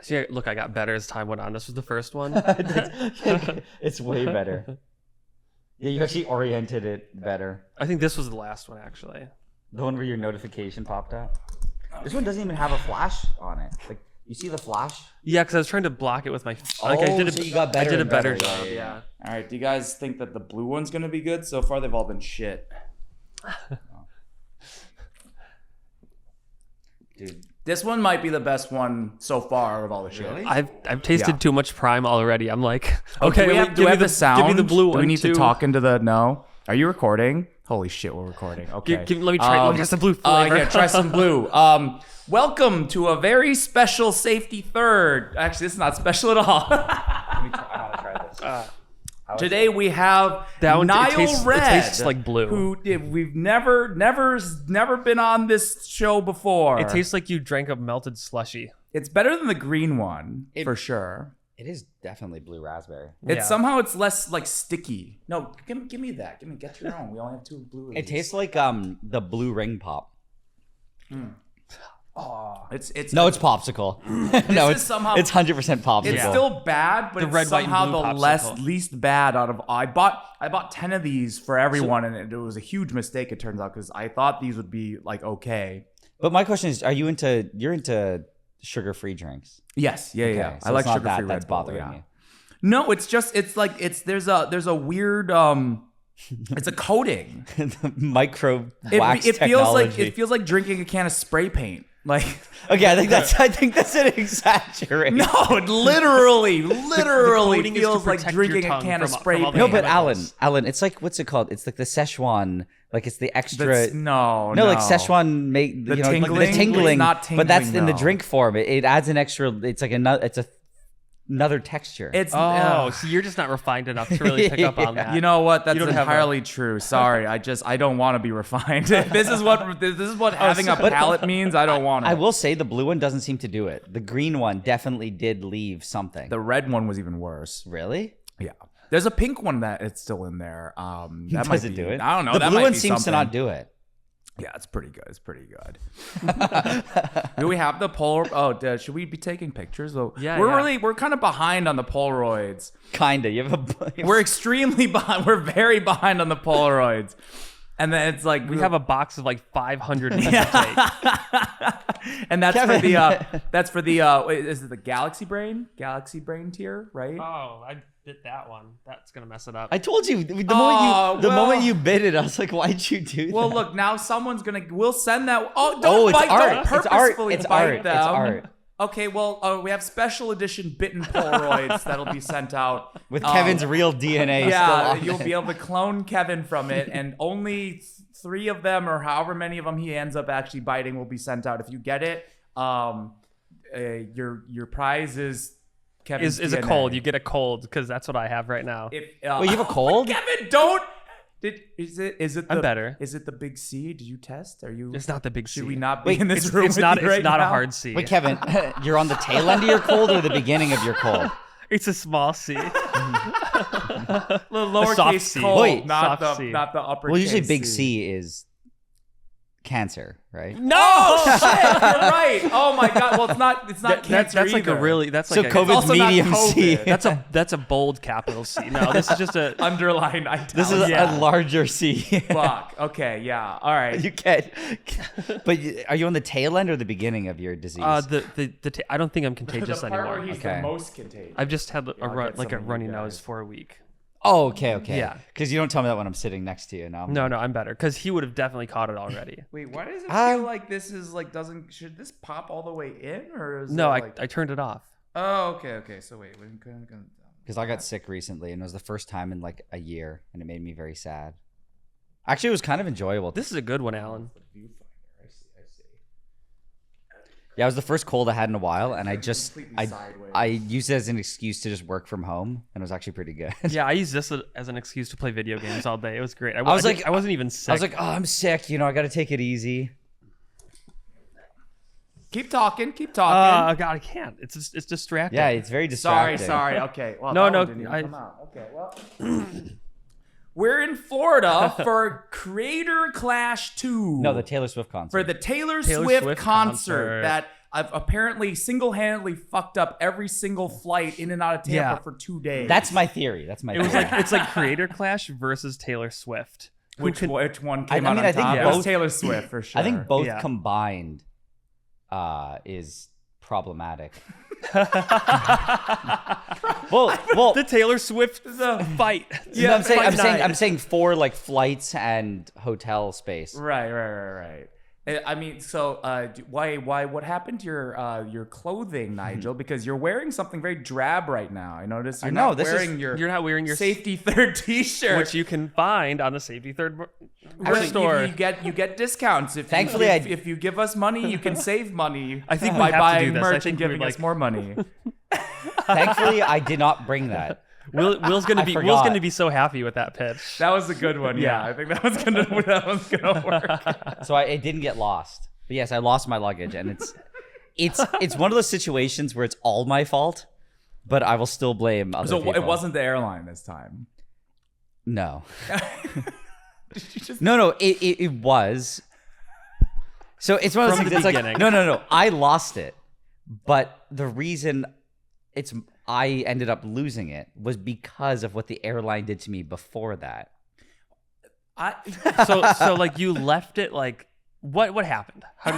See, look, I got better as time went on. This was the first one. It's way better. Yeah, you actually oriented it better. I think this was the last one, actually. The one where your notification popped up. This one doesn't even have a flash on it. Like, you see the flash? Yeah, because I was trying to block it with my. So you got better. I did a and better better. job. Yeah. All right. Do you guys think that the blue one's gonna be good? So far, they've all been shit. Dude. This one might be the best one so far of all the shit. Really? I've tasted too much Prime already. I'm like, okay, do we have, the sound? Give me the blue one. Do we need too. to talk into the no? Are you recording? Holy shit, we're recording. Okay. Let me try. Just the blue flavor. Yeah, try some blue. Welcome to a very special safety third. Actually, this is not special at all. I gotta try this. Today we have That one, NileRed. it tastes like blue. Who we've never been on this show before. It tastes like you drank a melted slushy. It's better than the green one for sure. It is definitely blue raspberry. It's somehow it's less like sticky. No, give me that. Get your own. We only have 2 blue. It tastes like the blue ring pop. Oh, it's No, it's popsicle. No, is somehow- it's 100% popsicle. It's still bad, but The it's red, white, and somehow blue the popsicle. least bad out of. I bought 10 of these for everyone, and it was a huge mistake. It turns out because I thought these would be like okay. But my question is, you're into sugar-free drinks? Yes, yeah. So I like it's not sugar-free that's Red Bull, bothering yeah. you. No, it's just there's a weird it's a coating. Micro It wax feels like technology. drinking a can of spray paint. Like Okay, I think that's an exaggeration. no, it literally coating is to feels like protect drinking your a tongue can of from spray all paint. the No, but chemicals. Alan, it's like, what's it called? It's like the Szechuan, like it's the extra. No, like Szechuan make The you know, like tingling? the tingling, It's not but that's tingling, in the though. drink form. It adds an extra. It's like another texture. It's Oh, so you're just not refined enough to really pick up on that. you know what? That's don't have entirely true. Sorry, I don't want to be refined. This is what having a palate means. I don't want it. I will say the blue one doesn't seem to do it. The green one definitely did leave something. The red one was even worse. Really? Yeah. There's a pink one that it's still in there. That Does it do it? I don't know. The that blue might one be seems to something. not do it. Yeah, it's pretty good. It's pretty good. Do we have the Polaroid? Oh, should we be taking pictures? Oh, Yeah, we're kind of behind on the Polaroids. Kinda. You have a. We're extremely behind. We're very behind on the Polaroids. And then it's like We have a box of like 500 to take. and that's Kevin. for the is it the Galaxy Brain tier, right? Oh, I bit that one. That's gonna mess it up. I told you the Oh, moment you bit it, I was like, "Why'd you do that?" Well, look, now we'll send that. Oh, don't Oh, it's bite. art. Don't It's art. purposefully It's bite art. them. It's art. Okay, well, we have special edition bitten Polaroids that'll be sent out with Kevin's real DNA. Yeah, still on you'll it. be able to clone Kevin from it, and only 3 of them, or however many of them he ends up actually biting, will be sent out. If you get it, your prize is Kevin's is a DNA. cold. You get a cold because that's what I have right now. If, Wait, you have a cold? Kevin, don't. Is it? I'm the, better. Is it the big C? Did you test? Are you? It's not the big C. Should we not be Wait, in this It's, room? it's with not. you It's right not a now? hard C. Wait, Kevin, you're on the tail end of your cold or the beginning of your cold? It's a small C. The soft lowercase C. cold, Wait, not soft C. the uppercase. Well, usually big C is cancer, right? No. Oh shit! You're right. Oh my god. Well, it's not cancer that's like a either. really. That's So like COVID's also not medium C. COVID. that's a bold capital C. No, this is just a. underlined italics. This is Yeah. a larger C. Fuck. Okay. Yeah. All right. You can't. But are you on the tail end or the beginning of your disease? I don't think I'm contagious the part anymore. where he's Okay. the most contagious. I've just had I'll get like a some of runny you nose guys. for a week. Oh, okay. Yeah. Because you don't tell me that when I'm sitting next to you. Now. No, I'm better because he would have definitely caught it already. Wait. Why does it Um, feel like this is like doesn't? Should this pop all the way in or is No, it like? I turned it off. Oh. Okay. So wait. Because I got sick recently, and it was the first time in like a year, and it made me very sad. Actually, it was kind of enjoyable. This is a good one, Alan. I see. Yeah, it was the first cold I had in a while, and I Completely sideways. I used it as an excuse to just work from home, and it was actually pretty good. Yeah, I used this as an excuse to play video games all day. It was great. I was didn't- like- I wasn't even sick. I was like, oh, I'm sick. You know, I got to take it easy. Keep talking. God, I can't. It's distracting. Yeah, it's very distracting. Sorry. Okay. Well, No, that no, one didn't even I- come out. Okay. Well. We're in Florida for Creator Clash 2. No, the Taylor Swift concert. for the Taylor Taylor Swift Swift concert concert. that I've apparently single-handedly fucked up every single flight in and out of Tampa for 2 days. That's my theory. That's my. It was theory. like it's like Creator Clash versus Taylor Swift. which one I came out mean, on I think top? It was both- Taylor Swift for sure. I think both Yeah. combined is problematic. well, The Taylor Swift fight. no, I'm saying, Fight night. I'm saying for like flights and hotel space. Right. I mean, so why? What happened to your clothing, Nigel? Because you're wearing something very drab right now. I noticed you're I know, not this is- wearing your You're not wearing your safety third T-shirt. which you can find on the Safety Third Right, store. you get discounts if Thankfully, if you give us money, you can save money. I think we by have to buying do this. I merch and think giving we're us like- more money. Thankfully, I did not bring that. Will's gonna be forgot. so happy with that pitch. That was a good one. Yeah, I think that was gonna work. So it didn't get lost. But yes, I lost my luggage, and it's one of those situations where it's all my fault, but I will still blame other So people. it wasn't the airline this time. No. Did you just No, it was. So it's one of those From things the that's like, beginning. no. I lost it. But the reason I ended up losing it was because of what the airline did to me before that. So like you left it like what happened? How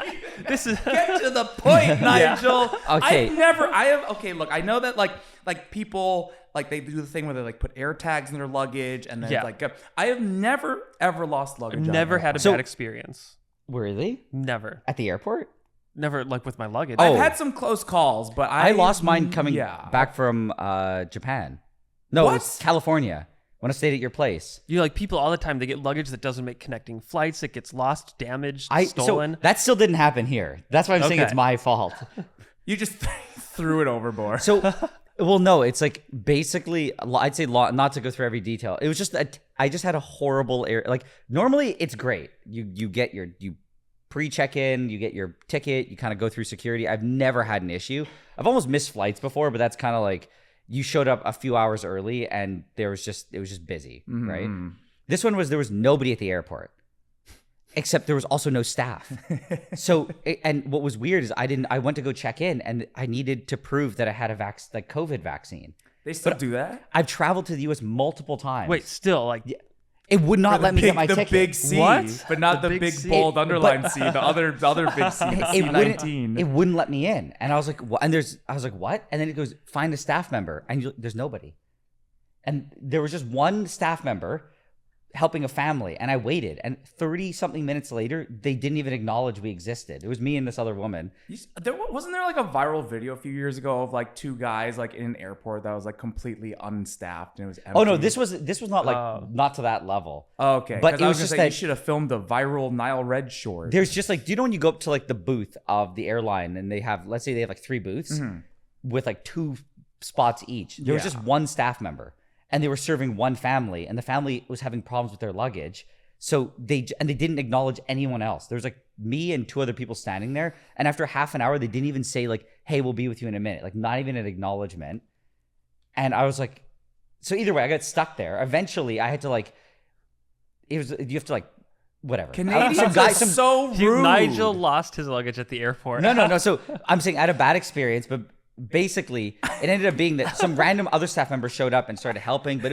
did, this is get to the point, Nigel? Okay. Look, I know that like people like they do the thing where they like put air tags in their luggage and then Yeah. like I have never ever lost luggage. on never an had a So- bad experience. Really? Never. At the airport? Never like with my luggage. Oh. I've had some close calls, but I lost mine coming yeah. back from Japan. No, it was What? California when I stayed at your place. You like people all the time. They get luggage that doesn't make connecting flights. It gets lost, damaged, So stolen. that still didn't happen here. That's why I'm saying Okay. it's my fault. You just threw it overboard. So, well, no, it's like basically, I'd say not to go through every detail. It was just I just had a horrible air. Like normally it's great. You get you pre-check in, you get your ticket, you kind of go through security. I've never had an issue. I've almost missed flights before, but that's kind of like you showed up a few hours early and it was just busy, right? This one there was nobody at the airport. Except there was also no staff. So, and what was weird is I went to go check in and I needed to prove that I had a COVID vaccine. They still do that? I've traveled to the US multiple times. Wait, still like It would not let me get my the ticket. big C, What? but not The the, big big C. bold underline C. The other big C, the It wouldn't, C19. it wouldn't let me in. And I was like, what? And I was like, what? And then it goes, find a staff member. And there's nobody. And there was just one staff member helping a family. And I waited. And 30 something minutes later, they didn't even acknowledge we existed. It was me and this other woman. Wasn't there like a viral video a few years ago of like two guys like in an airport that was like completely unstaffed and it was empty? Oh no, this was not like not to that level. Oh, okay. But 'Cause it I was gonna just say that you should have filmed a viral NileRed short. there's just like, do you know when you go up to like the booth of the airline and they have, let's say they have like 3 booths with like 2 spots each. There was Yeah. just one staff member and they were serving one family and the family was having problems with their luggage. So they didn't acknowledge anyone else. There was like me and 2 other people standing there. And after half an hour, they didn't even say like, hey, we'll be with you in a minute. Like not even an acknowledgement. And I was like, so either way, I got stuck there. Eventually I had to like, you have to like, whatever. Canadians Some guy- are some- so rude. Nigel lost his luggage at the airport. No. So I'm saying I had a bad experience, but basically it ended up being that some random other staff member showed up and started helping, but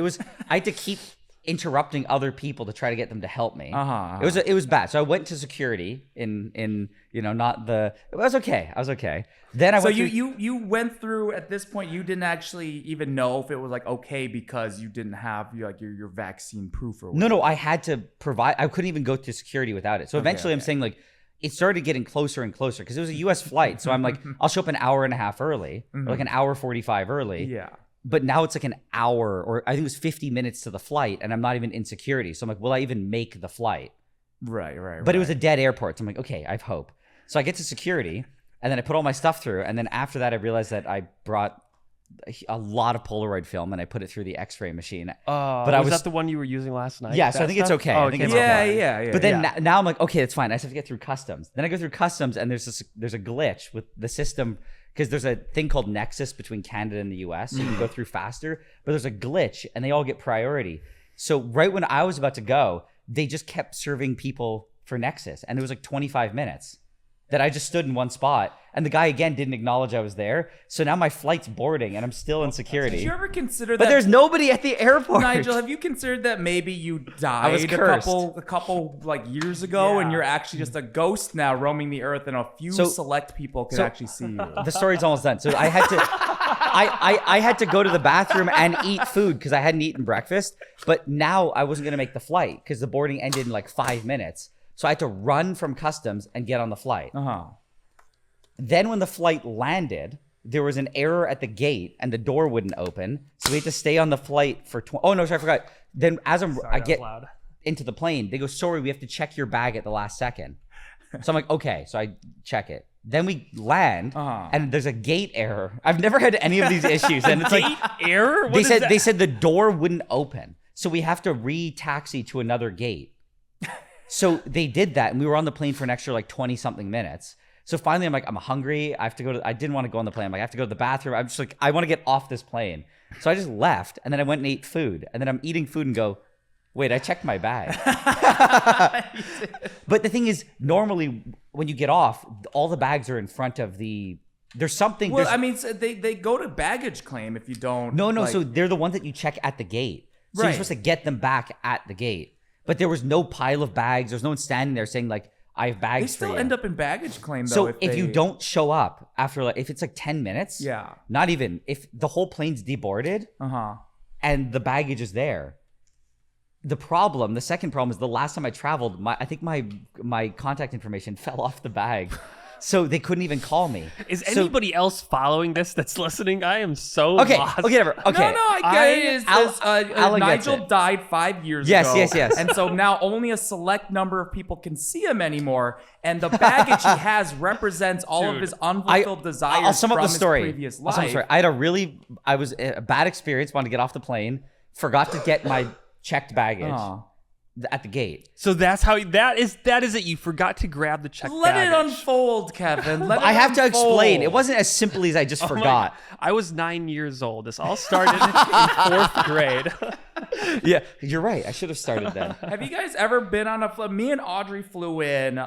I had to keep interrupting other people to try to get them to help me. It was bad. So I went to security in not the. I was okay. Then I So went through, you went through at this point. You didn't actually even know if it was like okay because you didn't have your vaccine proof or whatever. No. I had to provide. I couldn't even go to security without it. So eventually, I'm saying like. It started getting closer and closer because it was a U.S. flight. So I'm like, I'll show up an hour and a half early, or like an hour 45 early. Yeah. But now it's like an hour, or I think it was 50 minutes to the flight, and I'm not even in security. So I'm like, will I even make the flight? Right. But it was a dead airport. So I'm like, okay, I have hope. So I get to security, and then I put all my stuff through. And then after that, I realized that I brought a lot of Polaroid film, and I put it through the X-ray machine. But I was was- that the one you were using last night? Yeah, so That I think it's stuff? okay. Oh, I think okay. it's Okay. yeah. But then now I'm like, okay, that's fine. I just have to get through customs. Then I go through customs, and there's a glitch with the system because there's a thing called Nexus between Canada and the US. So you can go through faster, but there's a glitch, and they all get priority. So right when I was about to go, they just kept serving people for Nexus, and it was like 25 minutes. that I just stood in one spot. And the guy, again, didn't acknowledge I was there. So now my flight's boarding and I'm still in security. Did you ever consider that? But there's nobody at the airport. Nigel, have you considered that maybe you died was cursed. a couple like years ago and you're actually just a ghost now roaming the earth and a few select people can actually see you? The story's almost done. So I had to I had to go to the bathroom and eat food because I hadn't eaten breakfast. But now I wasn't going to make the flight because the boarding ended in like 5 minutes. So I had to run from customs and get on the flight. Then when the flight landed, there was an error at the gate and the door wouldn't open. So we had to stay on the flight for oh no, sorry, I forgot. Then as I get into the plane, they go, sorry, we have to check your bag at the last second. So I'm like, okay. So I check it. Then we land and there's a gate error. I've never had any of these issues. And it's like error? They said the door wouldn't open. So we have to re-taxi to another gate. So they did that and we were on the plane for an extra like 20 something minutes. So finally, I'm like, I'm hungry. I didn't want to go on the plane. I'm like, I have to go to the bathroom. I'm just like, I want to get off this plane. So I just left and then I went and ate food. And then I'm eating food and go, wait, I checked my bag. But the thing is, normally when you get off, all the bags are in front of there's something. Well, I mean, so they go to baggage claim if you don't. No. Like, so they're the ones that you check at the gate. So Right. you're supposed to get them back at the gate. But there was no pile of bags. There's no one standing there saying like, I have bags they still for you. end up in baggage claim though. So if you don't show up after like, if it's like 10 minutes, not even, if the whole plane's deboarded and the baggage is there. The second problem is the last time I traveled, I think my contact information fell off the bag. So they couldn't even call me. Is anybody else following this that's listening? I am so okay. lost. Okay, never. Okay. No, I get it. Alan gets Nigel it. died 5 years Yes, ago. yes. And so now only a select number of people can see him anymore. And the baggage he has represents all of his unfulfilled desires I'll sum up from the story. his previous life. I was a bad experience, wanted to get off the plane, forgot to get my checked baggage at the gate. So that's how that is it. You forgot to grab the check Let baggage. it unfold, Kevin. I have to explain. It wasn't as simple as I just forgot. I was 9 years old. This all started in 4th grade. Yeah, you're right. I should have started then. Have you guys ever been on a flight? Me and Audrey flew in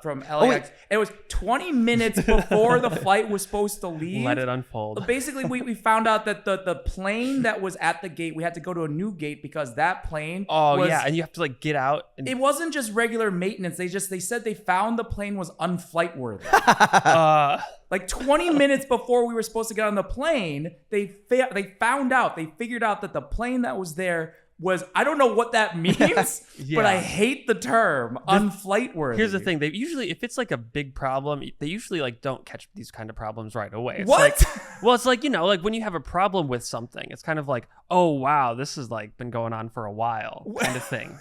from LAX. It was 20 minutes before the flight was supposed to leave. Let it unfold. Basically, we found out that the plane that was at the gate, we had to go to a new gate because that plane and you have to like get out. And it wasn't just regular maintenance. They said they found the plane was unflight worthy. Like 20 minutes before we were supposed to get on the plane, they figured out that the plane that was there was, I don't know what that means, but I hate the term unflight worthy. Here's the thing: they usually, if it's like a big problem, they usually like don't catch these kind of problems right away. It's What? Like, well, it's like, you know, like when you have a problem with something, it's kind of like, oh wow, this has like been going on for a while, kind of thing.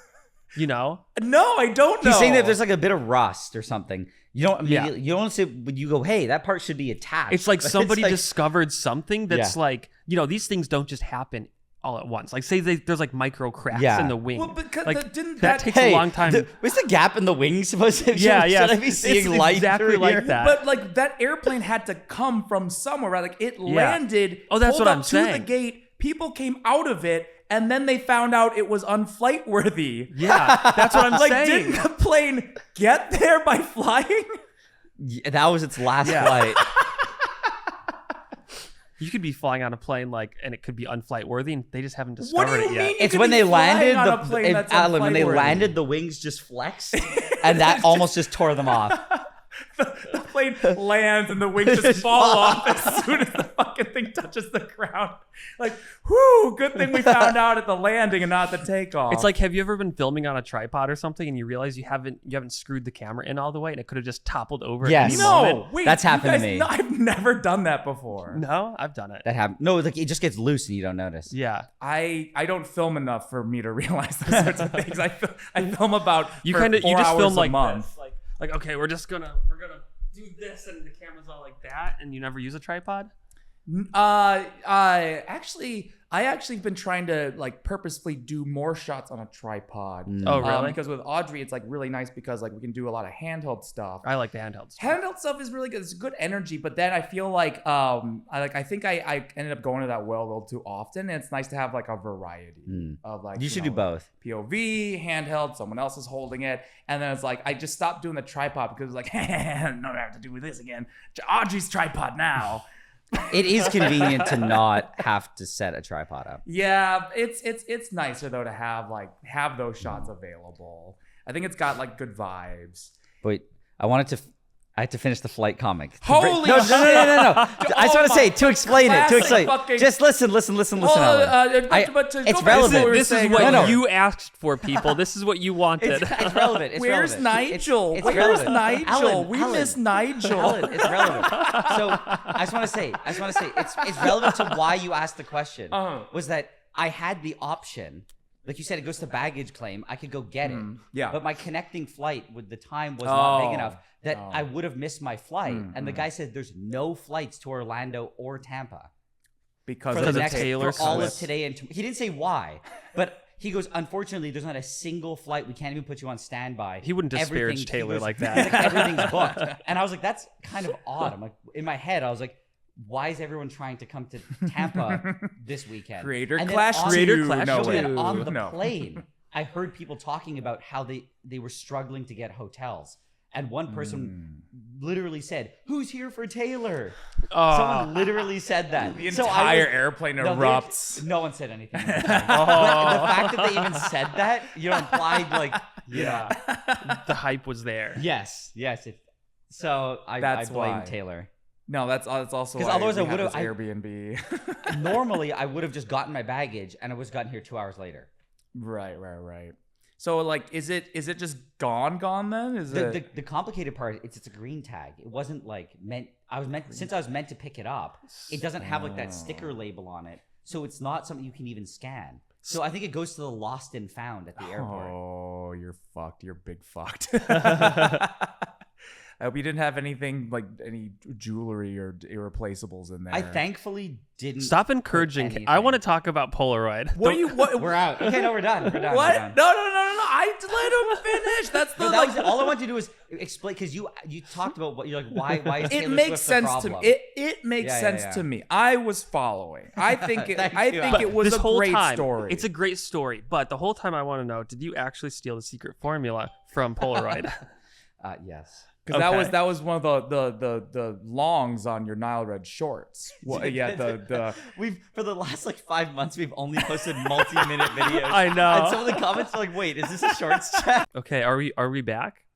You know? No, I don't know. He's saying that there's like a bit of rust or something. You don't immediately, you don't say, when you go, hey, that part should be attached. It's like But somebody like, discovered something that's like, you know, these things don't just happen all at once. Like say there's like micro cracks in the wing. Well, because like, didn't that takes a long time. Was the gap in the wing supposed to? Should I be seeing it's light exactly through like here? that. But like that airplane had to come from somewhere, right? Like it landed. Oh, that's pulled what up I'm to saying. the gate. People came out of it, and then they found out it was unflight worthy. Yeah, that's what I'm Like, saying. didn't the plane get there by flying? Yeah, that was its last flight. You could be flying on a plane and it could be unflight worthy, and they just haven't discovered What do you it yet. mean? It's could when be they flying landed, on a plane that's Alan, when they unflight-worthy. landed, the wings just flexed, and that almost just tore them off. The plane lands and the wings just fall off as soon as the fucking thing touches the ground. Like, whoo, good thing we found out at the landing and not the takeoff. It's like, have you ever been filming on a tripod or something and you realize you haven't screwed the camera in all the way and it could have just toppled over Yes. at any moment? No, wait, That's you happened to guys me. know- I've never done that before. No, I've done it. That happened. No, like it just gets loose and you don't notice. Yeah. I don't film enough for me to realize those sorts of things. I film about You for kind of 4 you just hours film a like month. this. Like okay, we're gonna do this and the camera's all like that, and you never use a tripod? Actually, I actually been trying to like purposefully do more shots on a tripod. Oh, really? Because with Audrey, it's like really nice because like we can do a lot of handheld stuff. I like the handhelds. Handheld stuff is really good. It's good energy, but then I feel like I think I ended up going to that well a little too often. And it's nice to have like a variety of like You should do both. POV, handheld, someone else is holding it, and then it's like I just stopped doing the tripod because it's like, no, I have to do with this again. Audrey's tripod now. It is convenient to not have to set a tripod up. Yeah, it's nicer though to have those shots available. I think it's got like good vibes. But I had to finish the flight comic. Holy no. shit! I just want to say, to explain it. Just listen, Alan. It's relevant. This is what you asked for, people. This is what you wanted. It's relevant. It's Where's relevant. Nigel? It's Where's relevant. Nigel? We Alan, miss Nigel. Alan, it's relevant. So I just want to say, it's relevant to why you asked the question. Was that I had the option. Like you said, it goes to baggage claim. I could go get it. Yeah. But my connecting flight with the time was not big enough that I would have missed my flight. And the guy said there's no flights to Orlando or Tampa. Because For of Taylor for all of Swift. today and he didn't say why, but he goes, unfortunately, there's not a single flight. We can't even put you on standby. He wouldn't disparage Everything- Taylor he goes, like that. Everything's booked. And I was like, that's kind of odd. I'm like, in my head, I was like, why is everyone trying to come to Tampa this weekend? Creator And then Clash on- 2. No, way. and on the No. plane, I heard people talking about how they were struggling to get hotels. And one person literally said, "Who's here for Taylor?" Someone literally said that. The So entire airplane no, erupts. No one said anything. But the fact that they even said that, implied like, Yeah. The hype was there. yes. So I That's blame why. Taylor. No, that's also 'Cause why otherwise we I have would've- this Airbnb. Normally, I would have just gotten my baggage and I was gotten here 2 hours later. Right. So like, is it just gone then? Is it? The complicated part, it's a green tag. It wasn't like since I was meant to pick it up, it doesn't have like that sticker label on it. So it's not something you can even scan. So I think it goes to the lost and found at the airport. Oh, you're fucked. You're big fucked. I hope you didn't have anything like any jewelry or irreplaceables in there. I thankfully didn't. Stop encouraging. anything. I want to talk about Polaroid. What? We're out. Okay, no, we're done. We're done. What? We're done. No. I let him finish. That's the No, that was all I wanted to do is explain because you talked about what you're like. Why is Taylor it makes Swift sense the to me. problem? It makes Yeah, sense yeah. to me. I was following. I think it. Thank I you, think Alex. it was this a whole great time, story. It's a great story, but the whole time I want to know: did you actually steal the secret formula from Polaroid? Yes. Because Okay. that was one of the longs on your NileRed shorts. Well, yeah, the We've for the last like 5 months we've only posted multi-minute videos. I know. And some of the comments are like, "Wait, is this a shorts chat?" Okay, are we back?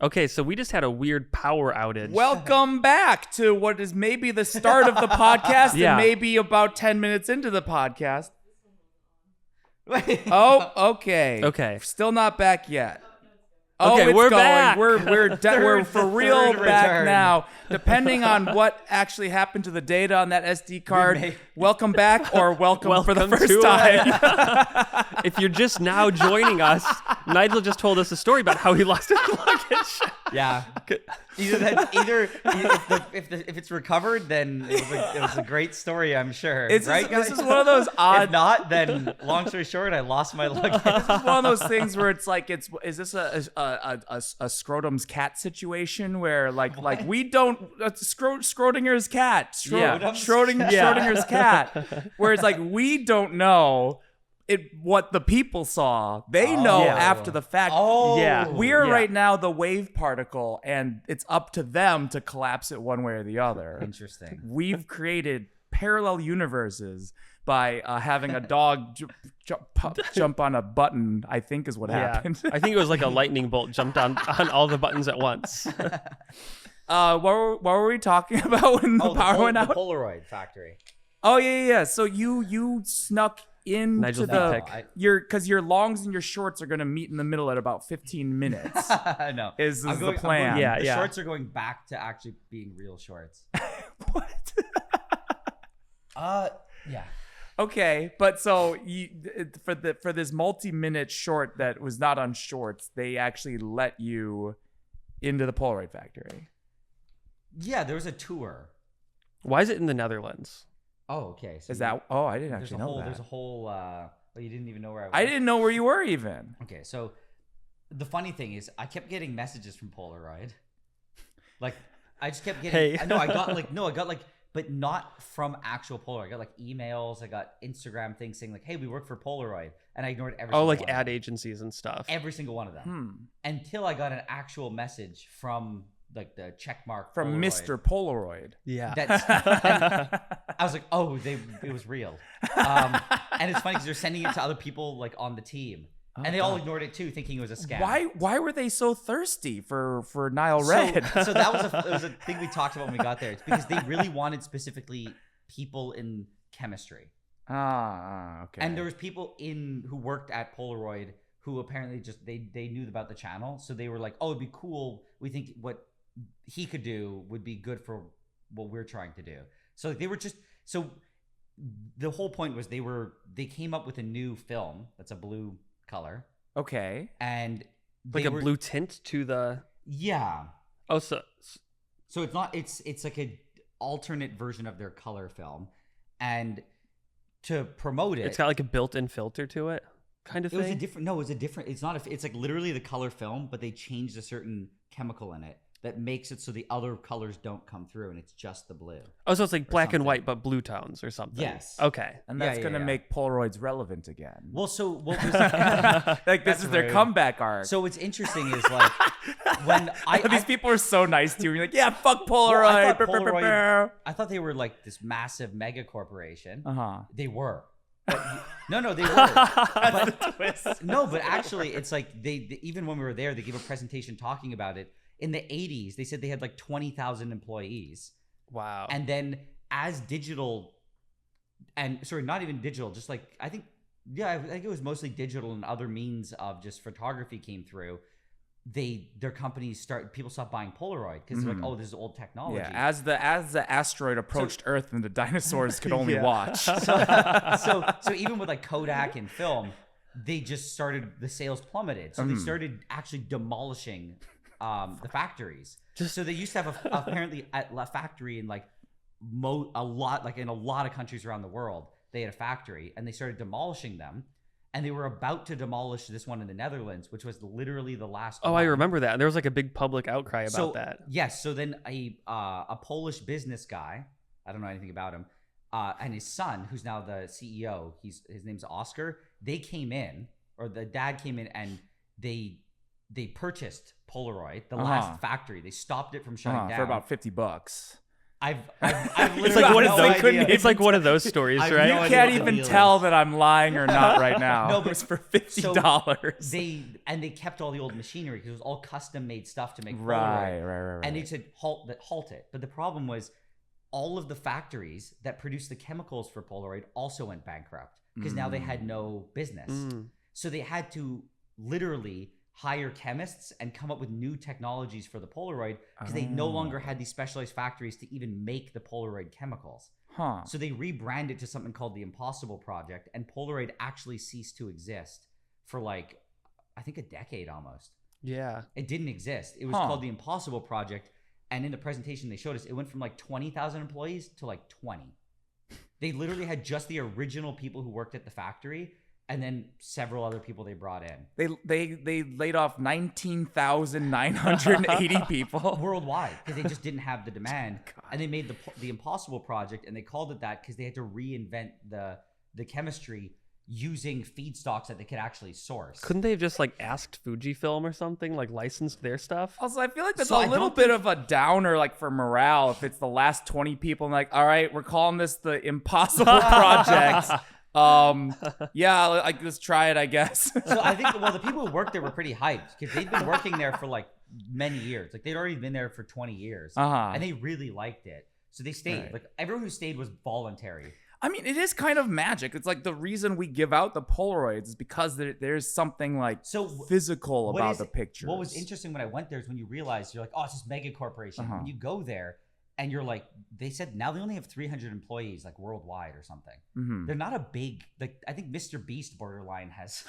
Okay, so we just had a weird power outage. welcome back to what is maybe the start of the podcast Yeah. and maybe about 10 minutes into the podcast. Wait. Oh, okay. Okay. Still not back yet. Okay, it's we're going. back. We're Third- for the real third back return. now. Depending on what actually happened to the data on that SD card, may- welcome back or welcome for the Welcome first to, time. If you're just now joining us, Nigel just told us a story about how he lost his luggage. Yeah. Either if it's recovered, then it was a great story, I'm sure. This right? is guys? one of those odd. If not, then long story short, I lost my luggage. This is one of those things where it's like, is this a scrotum's cat situation where like we don't Schrodinger's cat, Yeah. Schrodinger's cat, where it's like we don't know what the people saw. They know Yeah. after the fact. Oh, Yeah. We're Yeah. right now the wave particle, and it's up to them to collapse it one way or the other. Interesting. We've created parallel universes by having a dog jump on a button, I think is what happened. I think it was like a lightning bolt jumped on all the buttons at once. What were we talking about when the power went the out? Polaroid factory. Oh, yeah. So you snuck into Nigel's the pick. because your longs and your shorts are going to meet in the middle at about 15 minutes. No. Is I'm the going- plan. Yeah. The shorts are going back to actually being real shorts. What? Yeah. Okay, but so for this multi-minute short that was not on shorts, they actually let you into the Polaroid factory. Yeah, there was a tour. Why is it in the Netherlands? Oh, okay. So Is that? Oh, I didn't there's actually a know whole that. there's a whole. You didn't even know where I was. I didn't know where you were even. Okay, so the funny thing is, I kept getting messages from Polaroid. Like, I just kept getting. Hey. No, I got like, but not from actual Polaroid. I got like emails. I got Instagram things saying like, "Hey, we work for Polaroid," and I ignored every. Oh, single like one of ad them. agencies and stuff. Every single one of them. Until I got an actual message from like the checkmark From Polaroid. Mr. Polaroid. Yeah. That's. And I was like, oh, it was real. And it's funny because they're sending it to other people like on the team, and they all ignored it too, thinking it was a scam. Why were they so thirsty for NileRed? So that was a thing we talked about when we got there. It's because they really wanted specifically people in chemistry. Okay. And there was people who worked at Polaroid who apparently just they knew about the channel, so they were like, "Oh, it'd be cool. We think what he could do would be good for what we're trying to do." So like, they were just so. The whole point was they came up with a new film that's a blue color, Okay. and Like a blue tint to the. Yeah. Oh, so So it's like a alternate version of their color film, and to promote it, it's got like a built-in filter to it, kind of it thing. was a different. No, it was a different. It's not. It's like literally the color film, but they changed a certain chemical in it that makes it so the other colors don't come through, and it's just the blue. Oh, so it's like black and something. white, but blue tones or something. Yes. Okay. And Yeah, that's yeah, going to yeah. make Polaroids relevant again. Well, so what was Like, this That's is their rude. comeback arc. so what's interesting is like when these people are so nice to you. You're like, yeah, fuck Polaroid. Well, I thought Polaroid- I thought they were like this massive mega corporation. Uh-huh. They were. But, no, they were. But, no, but actually, it's like they even when we were there, they gave a presentation talking about it. In the 80s, they said they had like 20,000 employees. Wow. And then as digital, and sorry, not even digital, just like I think it was mostly digital and other means of just photography came through. Their companies people stopped buying Polaroid because they're like, oh, this is old technology. Yeah, as the asteroid approached Earth and the dinosaurs could only Yeah. watch. So even with like Kodak and film, they just started, the sales plummeted. So they started actually demolishing the factories. So they used to have apparently a factory in like in a lot of countries around the world. They had a factory and they started demolishing them. And they were about to demolish this one in the Netherlands, which was literally the last Oh, one. I remember that. There was like a big public outcry about So, that. Yes. So then a Polish business guy, I don't know anything about him, and his son, who's now the CEO, his name's Oscar. They came in, or the dad came in, and they purchased Polaroid, the last factory. They stopped it from shutting down For about $50. I've It's literally like one no of those. idea. It's like one of those stories, I have right? no You idea can't what the even deal tell is. that I'm lying or not right now. No, It but- was for $50. They kept all the old machinery because it was all custom made stuff to make Polaroid. Right. And they said halt it. But the problem was all of the factories that produced the chemicals for Polaroid also went bankrupt because now they had no business. So they had to literally hire chemists and come up with new technologies for the Polaroid because they no longer had these specialized factories to even make the Polaroid chemicals. Huh. So they rebranded to something called the Impossible Project, and Polaroid actually ceased to exist for like, I think a decade almost. Yeah. It didn't exist. It was called the Impossible Project. And in the presentation they showed us, it went from like 20,000 employees to like 20. They literally had just the original people who worked at the factory and then several other people they brought in. They laid off 19,980 people. Worldwide, because they just didn't have the demand. And they made the Impossible Project, and they called it that because they had to reinvent the chemistry using feedstocks that they could actually source. Couldn't they have just like asked Fujifilm or something, like licensed their stuff? Also, I feel like that's So a I little don't bit of a downer, like for morale. If it's the last 20 people, and like, all right, we're calling this the Impossible Project. Yeah, like let's try it, I guess. So I think, well, the people who worked there were pretty hyped because they'd been working there for like many years. Like they'd already been there for 20 years, and they really liked it. So they stayed. Right. Like everyone who stayed was voluntary. I mean, it is kind of magic. It's like the reason we give out the Polaroids is because there's something like So physical what about is- the pictures. What was interesting when I went there is when you realize you're like, oh, it's this mega corporation. When you go there and you're like, they said now they only have 300 employees like worldwide or something. Mhm. They're not a big, like I think Mr. Beast borderline has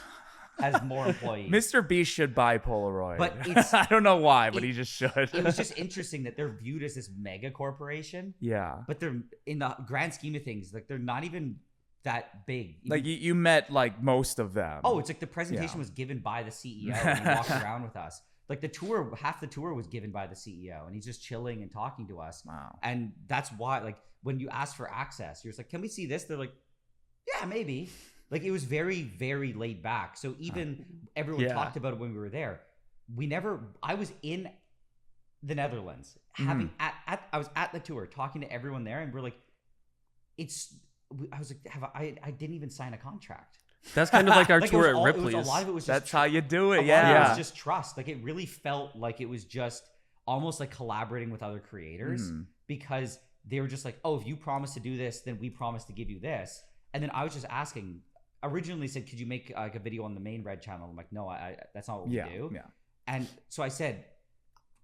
has more employees. Mr. Beast should buy Polaroid. But it's, I don't know why, but he just should. It was just interesting that they're viewed as this mega corporation. Yeah. But they're, in the grand scheme of things, like they're not even that big. Like you met like most of them. Oh, it's like the presentation was given by the CEO and he walked around with us. Like the tour, half the tour was given by the CEO and he's just chilling and talking to us. Wow. And that's why, like, when you ask for access, you're just like, can we see this? They're like, yeah, maybe. Like, it was very, very laid back. So even everyone talked about it when we were there. I was in the Netherlands I was at the tour talking to everyone there and we're like, I was like, I didn't even sign a contract. That's kind of like our Like, tour at a Ripley's. lot of it was just That's how you do it. a lot of it Yeah. was just trust. Like, it really felt like it was just almost like collaborating with other creators because they were just like, oh, if you promise to do this, then we promise to give you this. And then I was just asking, originally said, could you make like a video on the main Red channel? I'm like, no, that's not what we do. Yeah. And so I said,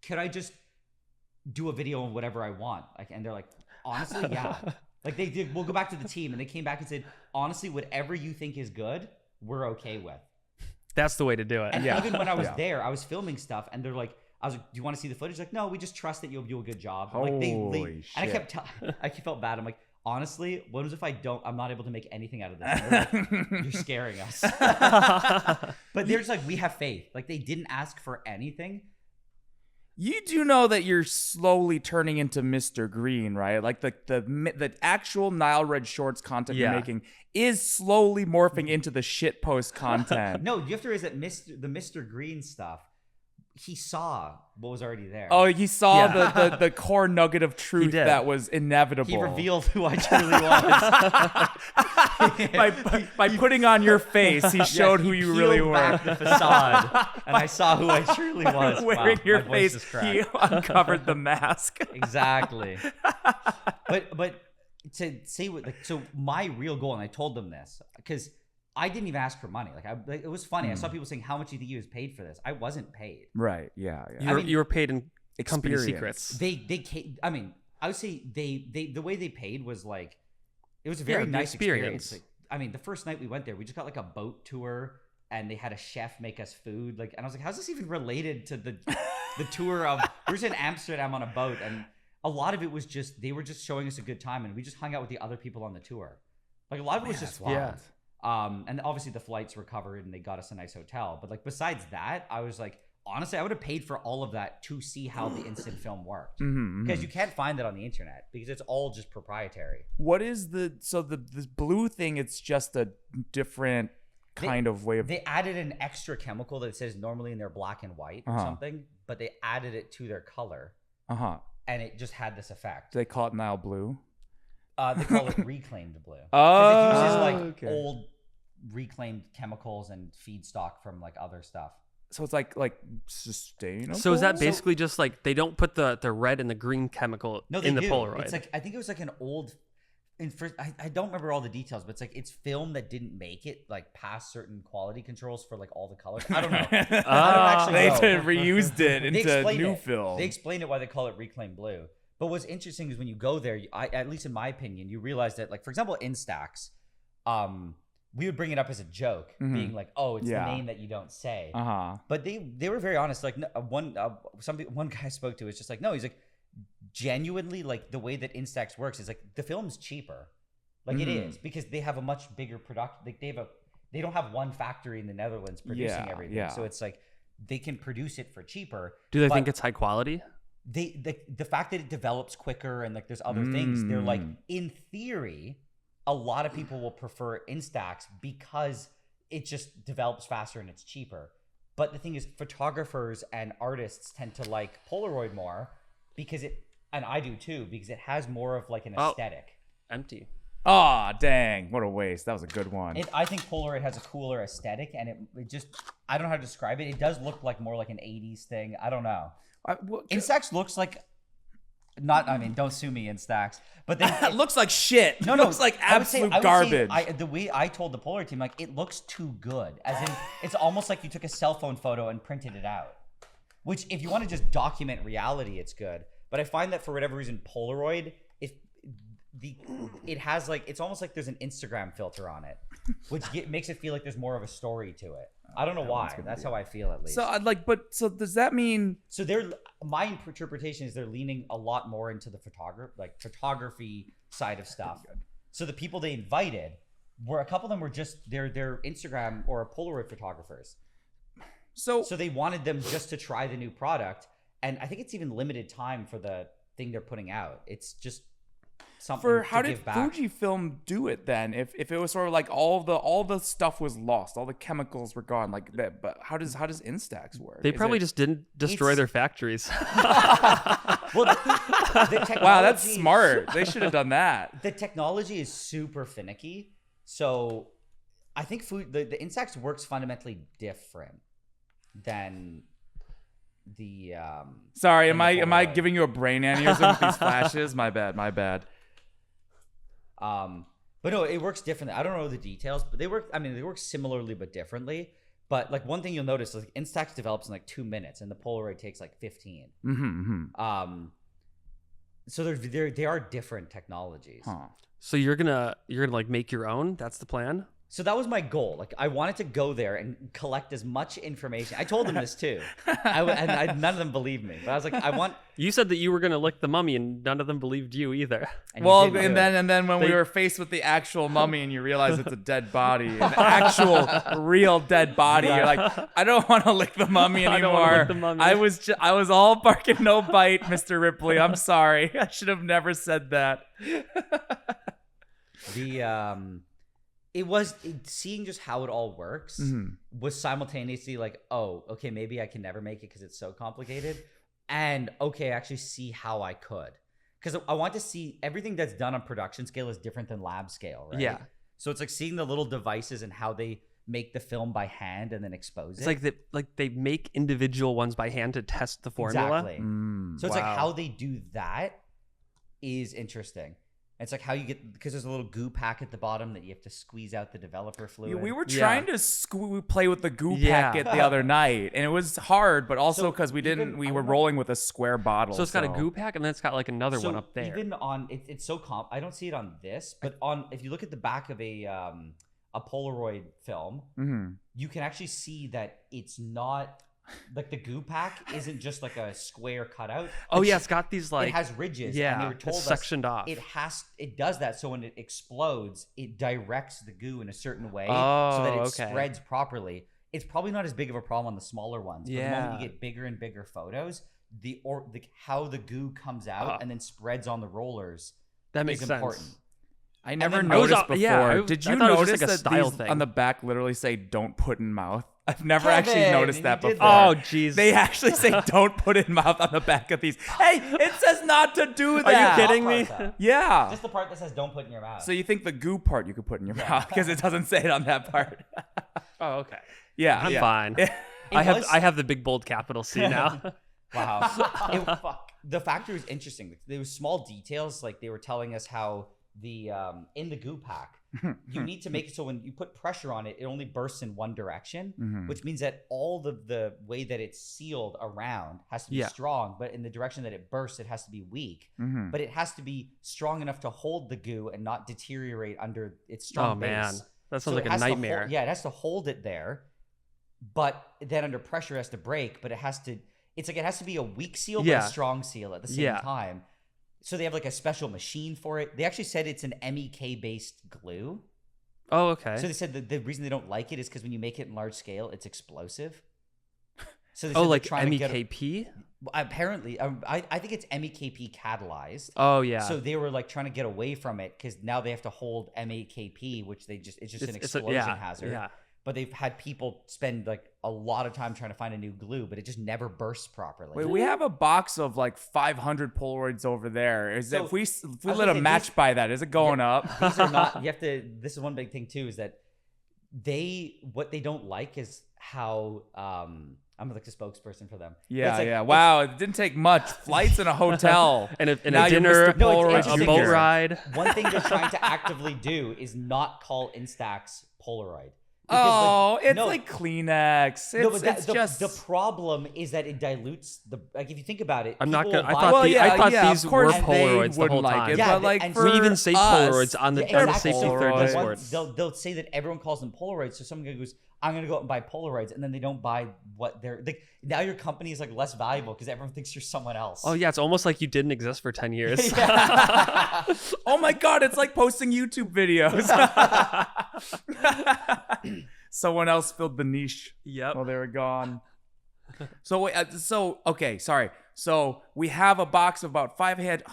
could I just do a video on whatever I want? Like, and they're like, honestly, yeah. Like they did. We'll go back to the team, and they came back and said, honestly, whatever you think is good, we're okay with. That's the way to do it. And even when I was there, I was filming stuff, and they're like, I was like, do you want to see the footage? Like, no, we just trust that you'll do a good job. Like Holy shit. And I felt bad. I'm like, honestly, what if I'm not able to make anything out of this? Like, you're scaring us. But they're just like, we have faith. Like, they didn't ask for anything. You do know that you're slowly turning into Mr. Green, right? Like the actual NileRed Shorts content you're making is slowly morphing into the shitpost content. No, you have to realize that the Mr. Green stuff, he saw what was already there. Oh, he saw the core nugget of truth that was inevitable. He revealed who I truly was. by putting on your face, he showed who you really were. Back the facade, and I saw who I truly was. Wearing your face, he uncovered the mask. Exactly. But to say so my real goal, and I told them this because I didn't even ask for money. Like, it was funny. I saw people saying, how much do you think he was paid for this? I wasn't paid. Right. Yeah. You were paid in company secrets. I mean, I would say the way they paid was like, it was a very nice experience. Like, I mean, the first night we went there, we just got like a boat tour and they had a chef make us food. Like, and I was like, how's this even related to the tour of, we were in Amsterdam on a boat, and a lot of it was just, they were just showing us a good time and we just hung out with the other people on the tour. Like, a lot of it was just fun. Yeah. And obviously the flights were covered and they got us a nice hotel. But like, besides that, I was like, honestly, I would have paid for all of that to see how the instant film worked. Because you can't find that on the internet because it's all just proprietary. What is the blue thing? It's just a different kind of way of. They added an extra chemical that says normally in their black and white or something, but they added it to their color. And it just had this effect. Do they call it Nile Blue? They call it reclaimed blue. Oh, it uses like old reclaimed chemicals and feedstock from like other stuff. So it's like sustainable. So is that basically just like they don't put the red and the green chemical in the Polaroid? It's like, I think it was like an old. I don't remember all the details, but it's like it's film that didn't make it like past certain quality controls for like all the colors. I don't know. I don't actually know. They reused it into new film. They explained it why they call it reclaimed blue. But what's interesting is when you go there, at least in my opinion, you realize that, like, for example, Instax, we would bring it up as a joke, being like, "Oh, it's the name that you don't say." But they were very honest. Like, one guy I spoke to is just like, no, he's like, genuinely, like, the way that Instax works is like the film's cheaper, like it is, because they have a much bigger production. Like they don't have one factory in the Netherlands producing everything, so it's like they can produce it for cheaper. Do they think it's high quality? The fact that it develops quicker and like there's other things, they're like, in theory, a lot of people will prefer Instax because it just develops faster and it's cheaper. But the thing is, photographers and artists tend to like Polaroid more because and I do too, because it has more of like an aesthetic. Empty. Oh, dang. What a waste. That was a good one. I think Polaroid has a cooler aesthetic, and it just, I don't know how to describe it. It does look like more like an 80s thing. I don't know. Instax looks like, don't sue me, Instax, but it looks like shit. No, it looks like absolute garbage. The way I told the Polaroid team, like, it looks too good. As in, it's almost like you took a cell phone photo and printed it out. Which, if you want to just document reality, it's good. But I find that for whatever reason, Polaroid, it has like, it's almost like there's an Instagram filter on it, which makes it feel like there's more of a story to it. I don't know why. That's how I feel at least. So I'd like, but so does that mean? So my interpretation is they're leaning a lot more into the photography side of stuff. So the people they invited were, a couple of them were just their Instagram or Polaroid photographers. So they wanted them just to try the new product, and I think it's even limited time for the thing they're putting out. It's just something How to did give back. Fujifilm do it then? If it was sort of like all the stuff was lost, all the chemicals were gone, like that. But how does Instax work? They probably just didn't destroy their factories. Well, the technology, wow, that's smart. They should have done that. The technology is super finicky, so I think the Instax works fundamentally different than the. Sorry, am I giving you a brain aneurysm with these flashes? My bad. But no, it works differently. I don't know the details, but they work similarly but differently. But like one thing you'll notice is like Instax develops in like 2 minutes, and the Polaroid takes like 15. So they are different technologies. So you're gonna like make your own? That's the plan? So that was my goal. Like I wanted to go there and collect as much information. I told them this too, none of them believed me. But I was like, I want. You said that you were gonna lick the mummy, and none of them believed you either. And then when we were faced with the actual mummy, and you realize it's a dead body, an actual real dead body, you're like, I don't want to lick the mummy anymore. I don't wanna lick the mummy. I was all bark and no bite, Mr. Ripley. I'm sorry. I should have never said that. Seeing just how it all works was simultaneously like, oh, okay, maybe I can never make it because it's so complicated, and okay, actually see how I could, because I want to see everything that's done on production scale is different than lab scale, right? Yeah. So it's like seeing the little devices and how they make the film by hand and then expose it. It's like they make individual ones by hand to test the formula. Exactly. So it's like how they do that is interesting. It's like how you get, because there's a little goo pack at the bottom that you have to squeeze out the developer fluid. We were trying to play with the goo packet the other night, and it was hard, but also because we were rolling with a square bottle. So it's got a goo pack, and then it's got like another one up there. Even on it's so I don't see it on this, but if you look at the back of a Polaroid film, you can actually see that it's not. Like the goo pack isn't just like a square cutout. Oh yeah, it's got these like, it has ridges. Yeah, and they were told it's sectioned off. It does that, so when it explodes, it directs the goo in a certain way so that it spreads properly. It's probably not as big of a problem on the smaller ones. But the moment you get bigger and bigger photos, how the goo comes out and then spreads on the rollers that makes sense. Important. I never noticed before. Yeah, Did you like notice a that style these thing on the back literally say "Don't put in mouth"? I've never actually noticed that before. Oh, jeez. They actually say "Don't put in mouth" on the back of these. Hey, it says not to do that. Are you kidding me? Yeah. Just the part that says "Don't put in your mouth." So you think the goo part you could put in your mouth because it doesn't say it on that part. Oh, okay. Yeah, I'm fine. I have the big bold capital C now. Wow. The factory was interesting. There was small details, like they were telling us how the in the goo pack, you need to make it so when you put pressure on it, it only bursts in one direction, which means that all the way that it's sealed around has to be strong, but in the direction that it bursts, it has to be weak. But it has to be strong enough to hold the goo and not deteriorate under its strong base. Man, that sounds like a nightmare. It has to hold it there, but then under pressure it has to break. But it has to. It's like it has to be a weak seal but a strong seal at the same time. So they have like a special machine for it. They actually said it's an MEK based glue. Oh, okay. So they said that the reason they don't like it is because when you make it in large scale, it's explosive. So they said like trying MEKP? Apparently, I think it's MEKP catalyzed. Oh yeah. So they were like trying to get away from it because now they have to hold MEKP, which it's just an explosion hazard. Yeah. But they've had people spend like a lot of time trying to find a new glue, but it just never bursts properly. Wait, we have a box of like 500 Polaroids over there. If we lit a match by that, is it going up? These are not. You have to. This is one big thing too, is that what they don't like is how I'm like a spokesperson for them. Yeah. Wow, it didn't take much. Flights in a hotel and a dinner, a boat ride. One thing they're trying to actively do is not call Instax Polaroid. Oh, it's no, like Kleenex. no, but It's just the problem is that it dilutes the. Like if you think about it, I'm not people gonna. I will thought, buy- Well, I thought yeah, these of were course they Polaroids the wouldn't whole like time. it, Yeah, but like and for We even say us, Polaroids on the Yeah, safety exactly. third Polaroid. Discord. Once they'll say that everyone calls them Polaroids, so someone goes, "I'm gonna go out and buy Polaroids," and then they don't buy what they're like. Now your company is like less valuable because everyone thinks you're someone else. Oh yeah, it's almost like you didn't exist for 10 years. Oh my god, it's like posting YouTube videos. Someone else filled the niche. Yep. Oh, they were gone. So okay, sorry. So we have a box of about 500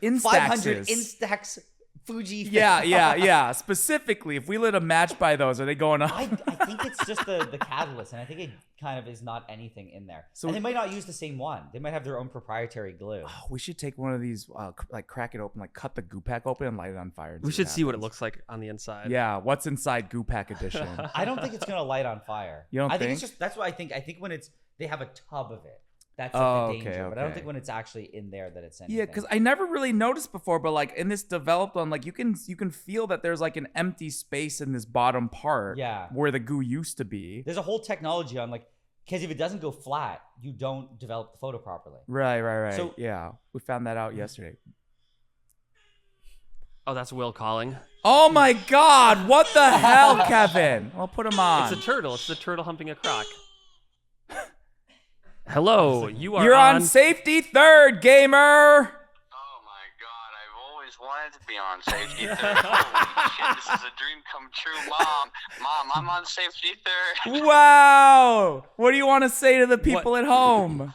Instaxes. 500 Instax Fuji. Yeah. Specifically, if we lit a match by those, are they going up? I think it's just the catalyst, and I think it kind of is not anything in there. So and they might not use the same one. They might have their own proprietary glue. We should take one of these, like crack it open, like cut the goo pack open and light it on fire. And We should see what it happens. looks like on the inside. Yeah, what's inside goo pack edition? I don't think it's gonna light on fire. You don't I think think? it's just that's what I think. I think when it's they have a tub of it. That's Oh, like the danger. okay, But I don't okay. think when it's actually in there that it's anything. Yeah, because I never really noticed before, but like in this developed one, like you can feel that there's like an empty space in this bottom part. Yeah. Where the goo used to be. there's a whole technology on like because if it doesn't go flat, you don't develop the photo properly. Right. So- yeah, we found that out yesterday. Oh, that's Will calling. Oh my God! What the hell, Kevin? Well, put him on. It's a turtle. It's the turtle humping a croc. Hello, you are You're on safety third, gamer. Oh my god, I've always wanted to be on safety third. Holy shit, this is a dream come true, Mom, I'm on safety third. Wow! What do you want to say to the people at home?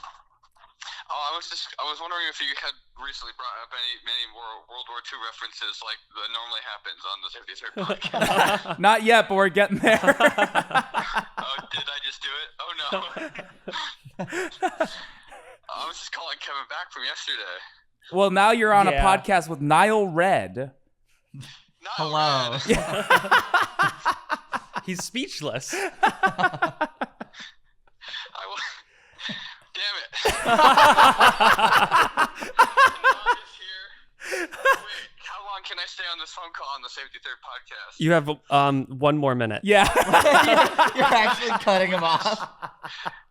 Oh, I was wondering if you had recently brought up many World War II references like that normally happens on the Safety Third podcast. Not yet, but we're getting there. Oh, did I just do it? Oh no. I was just calling Kevin back from yesterday. Well, now you're on a Yeah. podcast with NileRed. No, Hello. man. He's speechless. Damn it. It's here. Wait, how long can I stay on this phone call on the Safety Third podcast? You have 1 more minute. Yeah. You're actually cutting him off.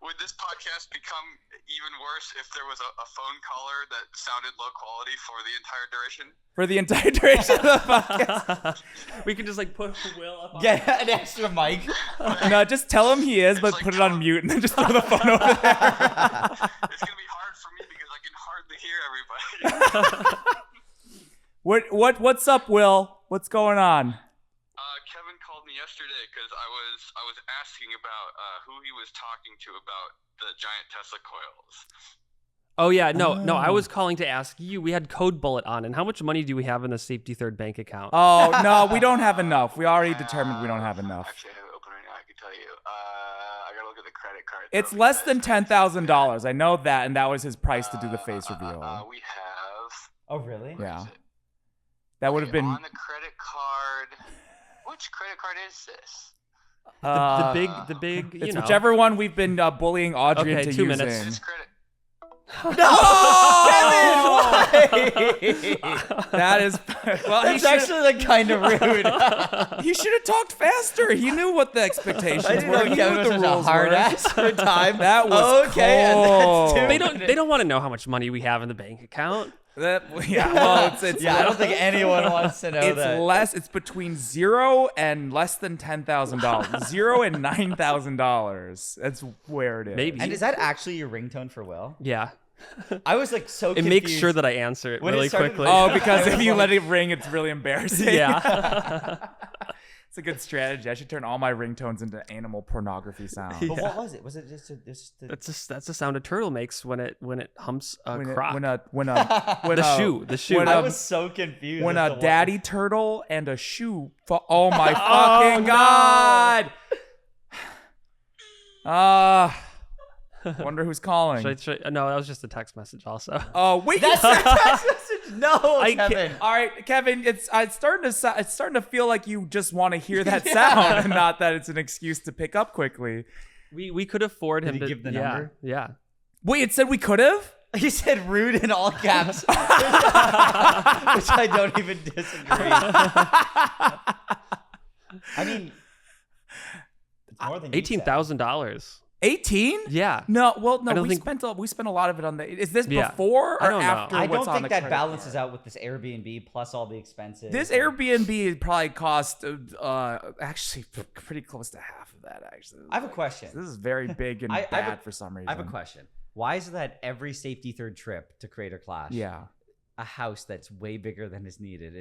Would this podcast become even worse if there was a phone caller that sounded low quality for the entire duration? For the entire duration of the podcast. We can just like put Will up on Get an extra mic. No, just tell him he is, but like put it on mute and then just throw the phone over there. It's going to be hard for me because I can hardly hear everybody. What's up, Will? What's going on? Kevin called me yesterday because I was asking about who he was talking to about the giant Tesla coils. Oh yeah, no, I was calling to ask you. We had Code Bullet on, and how much money do we have in the Safety Third bank account? Oh, no, we don't have enough. We already determined we don't have enough. Actually, I have it open right now. I can tell you. I gotta look at the credit card. It's though, less than because- $10,000. I know that, and that was his price to do the face reveal. We have. Oh, really? Yeah. That would have been on the credit card. Which credit card is this? the big, you It's know. whichever one we've been bullying Audrey Okay, into 2 using. minutes. This credit. Oh! That is well. That's actually like kind of rude. He should have talked faster. He knew what the expectations I didn't were. know He knew Kevin what was the such a rules hard were. ass for time. That was okay. And cold. that's They don't want to know how much money we have in the bank account. Yeah, well, it's Yeah, I don't think anyone wants to know it's that. less. It's between $0 and less than $10,000. $0 and $9,000. That's where it is. Maybe. And is that actually your ringtone for Will? Yeah. I was like so It confused. makes sure that I answer it When it really started- quickly. Oh, because if you let it ring, it's really embarrassing. yeah. It's a good strategy. I should turn all my ringtones into animal pornography sounds. But what was it? Was it just a That's the sound a turtle makes when it humps a croc. The the shoe. when I a- was so confused. when as a to what- daddy turtle and a shoe. Oh my fucking god! Wonder who's calling. No, that was just a text message also. Oh wait, That's your text message. No, I can't- Kevin. all right, Kevin. It's starting to feel like you just want to hear that sound, and not that it's an excuse to pick up quickly. We could afford him Did he to give the yeah, number? Yeah. Wait, it said we could have. He said rude in all caps, which I don't even disagree. I mean, More than you said. $18,000. 18? Yeah. No, well, no, I don't we think- spent a lot of it on the. Is this Yeah. before I or don't know. after? I what's don't on the think that credit balances card? out with this Airbnb plus all the expenses. This Airbnb probably cost actually pretty close to half of that. Actually, I have a question. This is very big and I have bad for some reason. I have a question. Why is it that every safety third trip to Creator Clash, Yeah. a house that's way bigger than is needed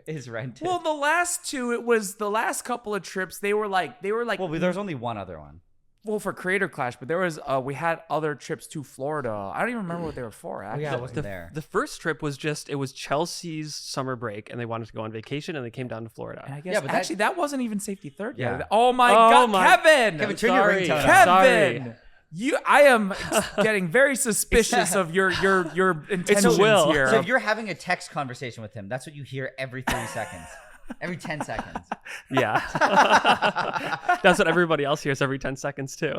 is rented? Well, the last two, it was the last couple of trips. They were like. well, there's only one other one. Well, for Creator Clash, but there was we had other trips to Florida. I don't even remember what they were for. Oh, Actually. yeah, I wasn't there. The first trip was it was Chelsea's summer break, and they wanted to go on vacation, and they came down to And Florida. I guess Yeah, but actually that wasn't even safety third yet. Yeah. Oh my Oh God, my- Kevin! Kevin, turn your Sorry. ringtone Kevin! on. Sorry. I am getting very suspicious of your intentions Will. here. So if you're having a text conversation with him, that's what you hear every 30 seconds. Every 10 seconds. Yeah. That's what everybody else hears every 10 seconds too.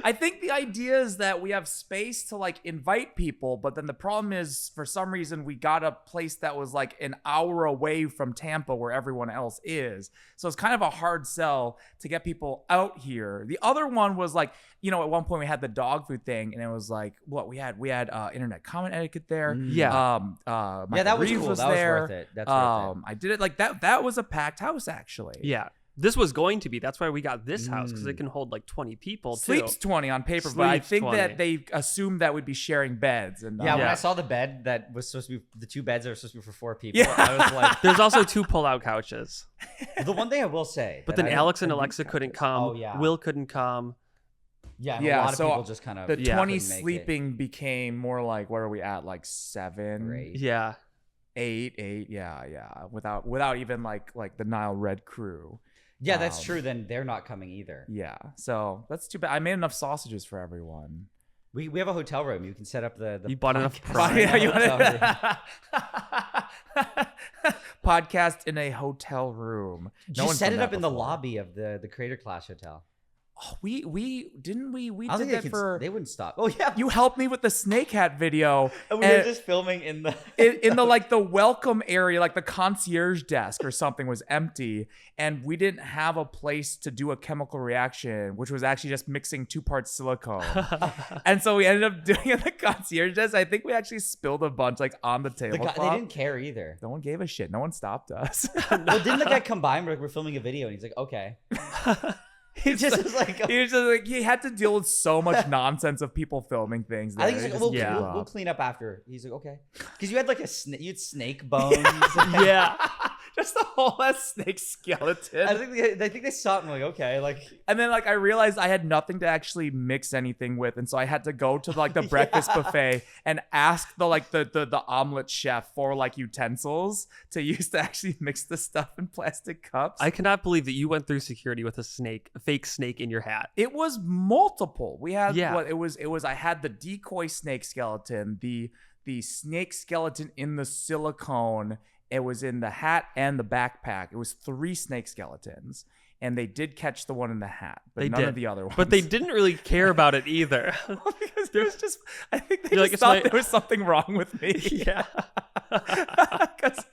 I think the idea is that we have space to like invite people, but then the problem is for some reason we got a place that was like an hour away from Tampa where everyone else is. So it's kind of a hard sell to get people out here. The other one was like, you know, at one point we had the dog food thing and it was like, what we had internet comment etiquette there. Yeah. Michael Yeah, that was Reeves cool. That was worth it. That's worth it. I did it like that. That was a packed house actually. Yeah. This was going to be. That's why we got this house, because it can hold like 20 people too. Sleeps 20 on paper, but I Sleeps think 20. that they assumed that we'd be sharing beds. And Yeah, when Yeah. I saw the bed that was supposed to be the two beds that were supposed to be for 4 people, Yeah. I was like, There's also 2 pull-out couches. the one thing I will say. But that then I- Alex and Alexa couldn't come. Oh, yeah. Will couldn't come. Yeah, and Yeah, a lot of so people just kind of the Yeah. 20 couldn't make it. sleeping became more like, what are we at, like 7 Great. Yeah. 8 yeah without even like the NileRed crew. Yeah, that's true. Then they're not coming either. Yeah, so that's too bad. I made enough sausages for everyone. We have a hotel room. You can set up the You bought enough podcast. Prime. Yeah, you Hotel room. want podcast in a hotel room. Just set done it up that in the before. lobby of the Creator Clash Hotel. Oh, we didn't we I don't did think that for they wouldn't stop. Oh yeah, you helped me with the snake hat video. and we were just filming in the in the like the welcome area, like the concierge desk or something was empty, and we didn't have a place to do a chemical reaction, which was actually just mixing 2 parts silicone. And so we ended up doing it at the concierge desk. I think we actually spilled a bunch like on the they tablecloth. didn't care either. No one gave a shit. No one stopped us. Well, didn't the guy come by and we're filming a video and he's like, okay. He just was like, he was just like he had to deal with so much nonsense of people filming things. I think there. he's He like, just yeah. gave we'll up. clean up after. He's like, okay, because you had like you had snake bones. Yeah. Just the whole snake skeleton. I think they saw it and were like, okay, like And then like I realized I had nothing to actually mix anything with, and so I had to go to like the breakfast buffet and ask the omelet chef for like utensils to use to actually mix the stuff in plastic cups. I cannot believe that you went through security with a fake snake in your hat. It was multiple. We had Yeah. what it was. I had the decoy snake skeleton, the snake skeleton in the silicone. It was in the hat and the backpack. It was 3 snake skeletons, and they did catch the one in the hat, but They none did. of the other ones. But they didn't really care about it either. because there was just. I think they You're just like, it's thought my- there was something wrong with me. Yeah. Because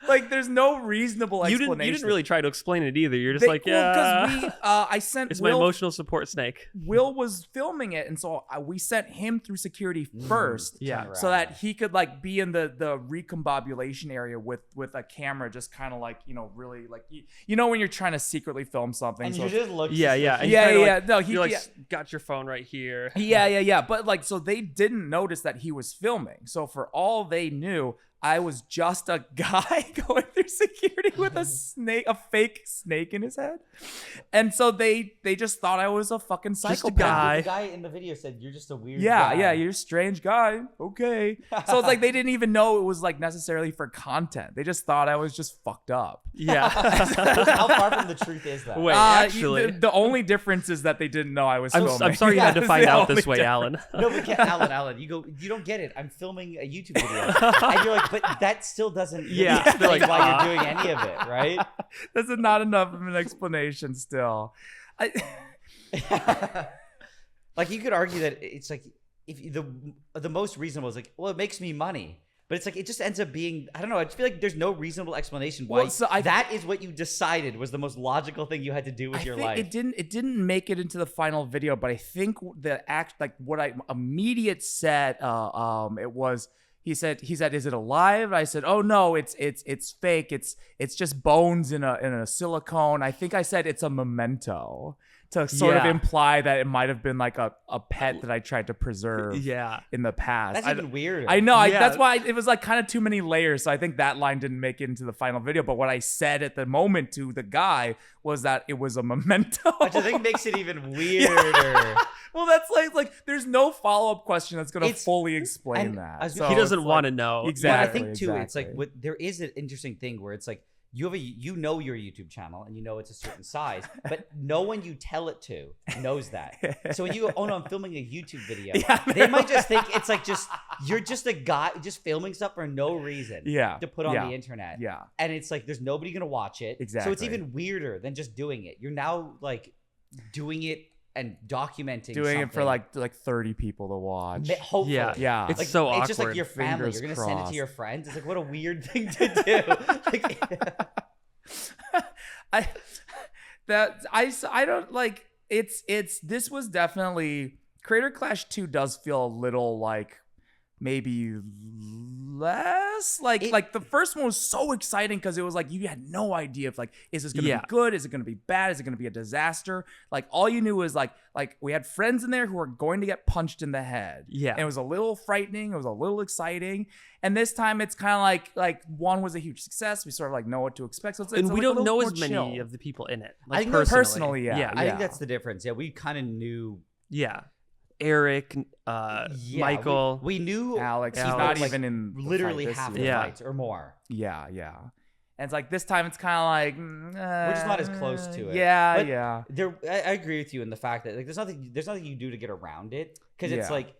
like there's no reasonable You explanation. didn't really try to explain it either. You're just like, yeah. Because I sent It's my Will. emotional support snake. Will was filming it, and so we sent him through security first. Yeah. So that he could like be in the recombobulation area with a camera, just kind of like really like you know when you're trying to secretly film something. and so you just look. Yeah, yeah. And yeah, you kinda, yeah. like, No, he you're like, yeah. got your phone right here. Yeah. But like, so they didn't notice that he was filming. So for all they knew, I was just a guy going through security with a fake snake in his head. And so they just thought I was a fucking Just a psychopath. guy. The guy in the video said, "You're just a weird." Yeah, guy. you're a strange guy. Okay. So it's like they didn't even know it was like necessarily for content. They just thought I was just fucked up. Yeah. How far from the truth is that? Wait, actually. the only difference is that they didn't know I was filming. I'm sorry you had to That's find the out this only way, difference. Alan. No, but Alan, you don't get it. I'm filming a YouTube video, and you're like, but that still doesn't. Really Yeah. explain They're like, why you're doing any of it, right? That's not enough of an explanation still. Like you could argue that it's like if the most reasonable is like, well, it makes me money. But it's like it just ends up being, I don't know, I just feel like there's no reasonable explanation why that is what you decided was the most logical thing you had to do with your life. It didn't make it into the final video, but I think what I immediate said it was he said is it alive? I said, oh no, it's fake. It's just bones in a silicone. I think I said it's a memento to sort of imply that it might have been like a pet that I tried to preserve in the past. That's even weirder. I know. That's why it was like kind of too many layers. So I think that line didn't make it into the final video. But what I said at the moment to the guy was that it was a memento. Which I think makes it even weirder. Well, that's like there's no follow-up question that's going to fully explain that. So he doesn't want to know. Exactly. But I think too, it's like there is an interesting thing where it's like, you have your YouTube channel and you know it's a certain size, but no one you tell it to knows that. So when you go, oh no, I'm filming a YouTube video, they might just think it's like you're just a guy just filming stuff for no reason to put on the internet. Yeah. And it's like there's nobody gonna watch it. Exactly. So it's even weirder than just doing it. You're now like doing it and documenting it for like 30 people to watch. Hopefully. Yeah. It's like, so awkward. It's just like your family. You're going to send it to your friends. It's like, what a weird thing to do. I don't like this was definitely Creator Clash 2 does feel a little like maybe less like the first one was so exciting because it was like you had no idea if like is this gonna be good, is it gonna be bad, is it gonna be a disaster, like all you knew was like we had friends in there who were going to get punched in the head, and it was a little frightening, it was a little exciting, and this time it's kind of like one was a huge success, we sort of like know what to expect, so and we like don't know as many of the people in it, like I think personally I think that's the difference. We kind of knew Eric, Michael, we knew Alex. He's not like, even in literally half the fights or more. Yeah. And it's like this time it's kind of like we're just not as close to it. I agree with you in the fact that like there's nothing you do to get around it, because it's like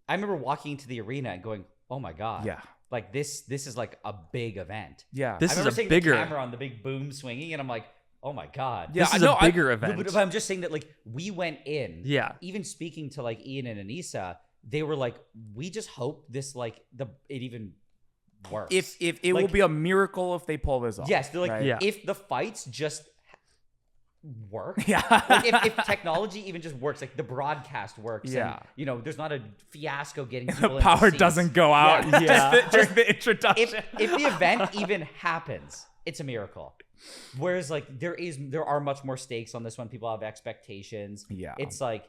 I remember walking into the arena and going, oh my god, like this is like a big event. This is a bigger the camera on the big boom swinging, and I'm like, oh my god, this is a bigger event. But I'm just saying that like we went in, even speaking to like Ian and Anissa, they were like, we just hope this like it even works. If it will be a miracle if they pull this off. Yes, they're like if the fights just work, like if technology even just works, like the broadcast works, and you know there's not a fiasco getting people the power doesn't go out, just the introduction. If the event even happens, it's a miracle. Whereas like there are much more stakes on this one. People have expectations. It's like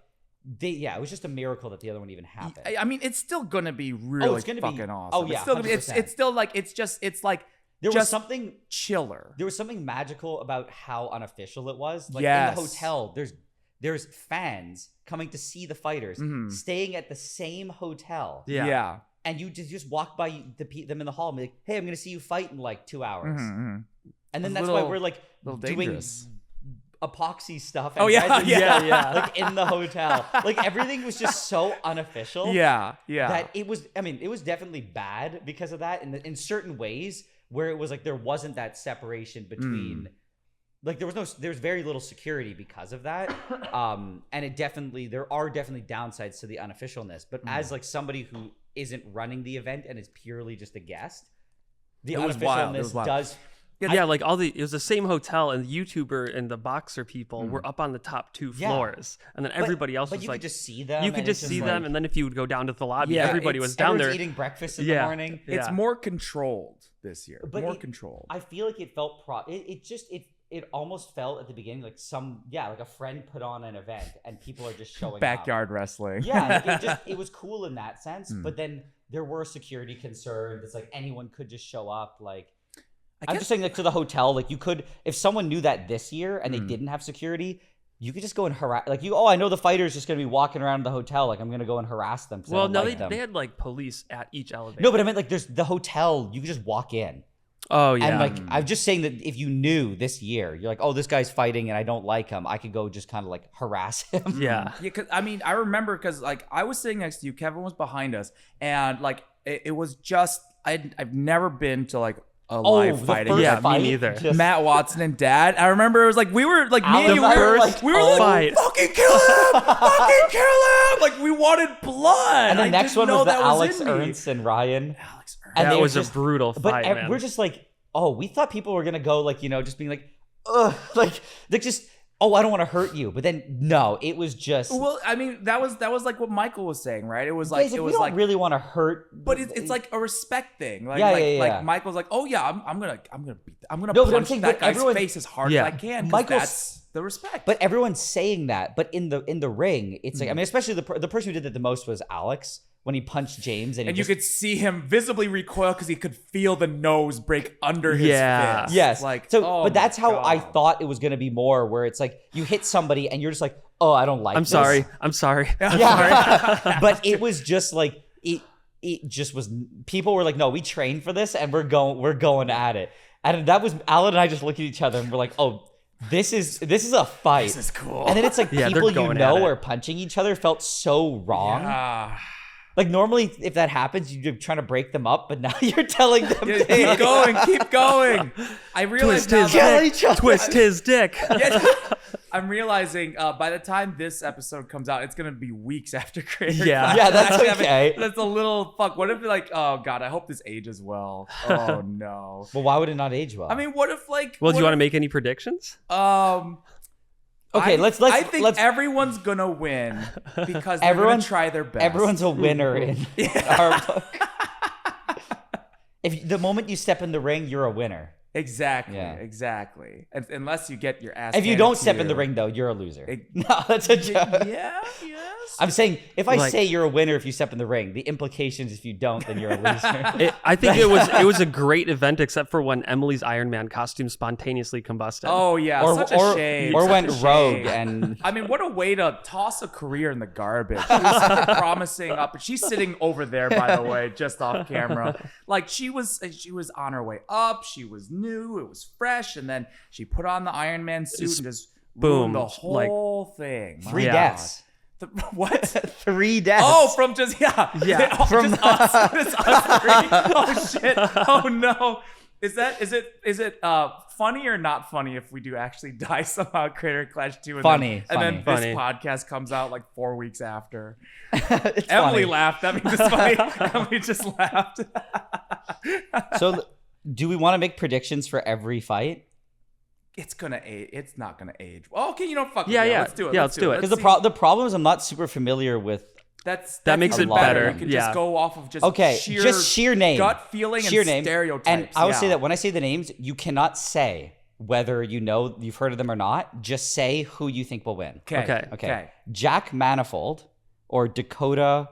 it was just a miracle that the other one even happened. I mean, it's still gonna be really fucking awesome. Oh yeah, it's still gonna be, it's still like it's like there was something chiller. There was something magical about how unofficial it was. Like in the hotel, there's fans coming to see the fighters, staying at the same hotel. And you just walk by them in the hall and be like, hey, I'm gonna see you fight in like 2 hours. And then that's why we're like doing epoxy stuff. And like in the hotel. Like everything was just so unofficial. That it was. I mean, it was definitely bad because of that. In certain ways, where it was like there wasn't that separation between. Like there's very little security because of that. And there are definitely downsides to the unofficialness. But as like somebody who isn't running the event and is purely just a guest, the unofficialness does. Like it was the same hotel, and the YouTuber and the boxer people were up on the top 2 floors, and then everybody else was you like, could just see them. You could just see them, and then if you would go down to the lobby, everybody was down there eating breakfast in the morning. It's more controlled this year. But controlled. I feel like it felt it almost felt at the beginning like like a friend put on an event and people are just showing backyard wrestling. It was cool in that sense, but then there were security concerns. It's like anyone could just show up. Like I'm just saying, like to the hotel, like you could, if someone knew that this year and they didn't have security, you could just go and harass. Like I know the fighter's just gonna be walking around the hotel. Like I'm gonna go and harass them. Well, no, they had like police at each elevator. No, but I meant like there's the hotel. You could just walk in. Oh yeah. And like I'm just saying that if you knew this year, you're like, oh, this guy's fighting and I don't like him, I could go just kind of like harass him. Yeah. Cause I mean, I remember because like I was sitting next to you, Kevin was behind us, and like it was just I've never been to like a live the fighting. first Yeah, me fight, neither. just- Matt Watson and Dad. I remember it was like we were like me and you were like, we were oh, like fucking kill him, fucking kill him. Like we wanted blood. And the I next didn't one was know the that Alex in me. Ernst and Ryan. Alex Ernst. And That they was just, a brutal but fight, man. we're just like, oh, we thought people were gonna go like, just being like, ugh, like they just, oh, I don't want to hurt you. But then no, it was just. Well, I mean, that was like what Michael was saying, right? It was like guys, it we was don't like really want to hurt. but it's like a respect thing. Like, Yeah, like Michael's like, oh yeah, I'm gonna No, but I'm punch saying, that but guy's everyone- face as hard Yeah. as I can. 'Cause Michael's- that's the respect. But everyone's saying that. But in the ring, it's like, I mean, especially the person who did that the most was Alex when he punched James, and you could see him visibly recoil because he could feel the nose break under his Yeah. fist. Yes. Like, so, oh but that's my how I God. thought it was gonna be more, where it's like you hit somebody and you're just like, oh, I don't like. I'm this. sorry. I'm sorry. Yeah. But it was just like it just was. People were like, no, we trained for this and we're going at it. And that was Alan and I just looked at each other and we're like, oh, this is a fight. This is cool. And then it's like Yeah, they're people you going know at it. are punching each other felt so wrong. Ah. Like normally, if that happens, you're trying to break them up, but now you're telling them to Keep going, keep going. I realized Twist now his that- kill each other. Twist his dick. Yeah, I'm realizing by the time this episode comes out, it's gonna be weeks after Creator Yeah. Clash. Yeah, that's I mean, okay. That's a little fuck. What if like, oh god, I hope this ages well. Oh no. Well, why would it not age well? I mean, what if like? Well, do you what want to make any predictions? Okay, let's I think let's everyone's gonna win because they're Everyone- gonna try their best. everyone's a winner in our book. If the moment you step in the ring, you're a winner. exactly, Yeah. exactly. Unless you get your ass. If you handed don't to step in the you. ring, though, you're a loser. It- No, that's a joke. Yeah. Yes. I'm saying if I Like- say you're a winner if you step in the ring, the implications if you don't, then you're a loser. I think it was a great event, except for when Emily's Iron Man costume spontaneously combusted. Oh yeah, such a shame. or such went a shame. rogue and I mean, what a way to toss a career in the garbage. She was promising up. She's sitting over there, by the way, just off camera. Like she was on her way up. She was new. It was fresh, and then she put on the Iron Man suit and just boom, ruined the like, whole thing. My 3 Yeah. deaths. God. What? 3 deaths. Oh, from just Yeah. from just us. Just us three. Oh shit. Oh no. Is it funny or not funny if we do actually die somehow at Creator Clash 2 and Funny, then, and then funny. this podcast comes out like 4 weeks after? It's Emily funny. laughed. That means it's funny. Emily just laughed. So, do we want to make predictions for every fight? It's gonna age. It's not gonna age. Well, okay, you know, fuck it. Yeah, yeah. Let's do it. Yeah, let's do it. Because the problem is I'm not super familiar with. That makes it even better. You can Yeah. just go off of just Okay, sheer, just sheer name, gut feeling, sheer and name, stereotypes. and I would say yeah. that when I say the names, you cannot say whether you've heard of them or not. Just say who you think will win. Okay. Okay. Jack Manifold or Dakota.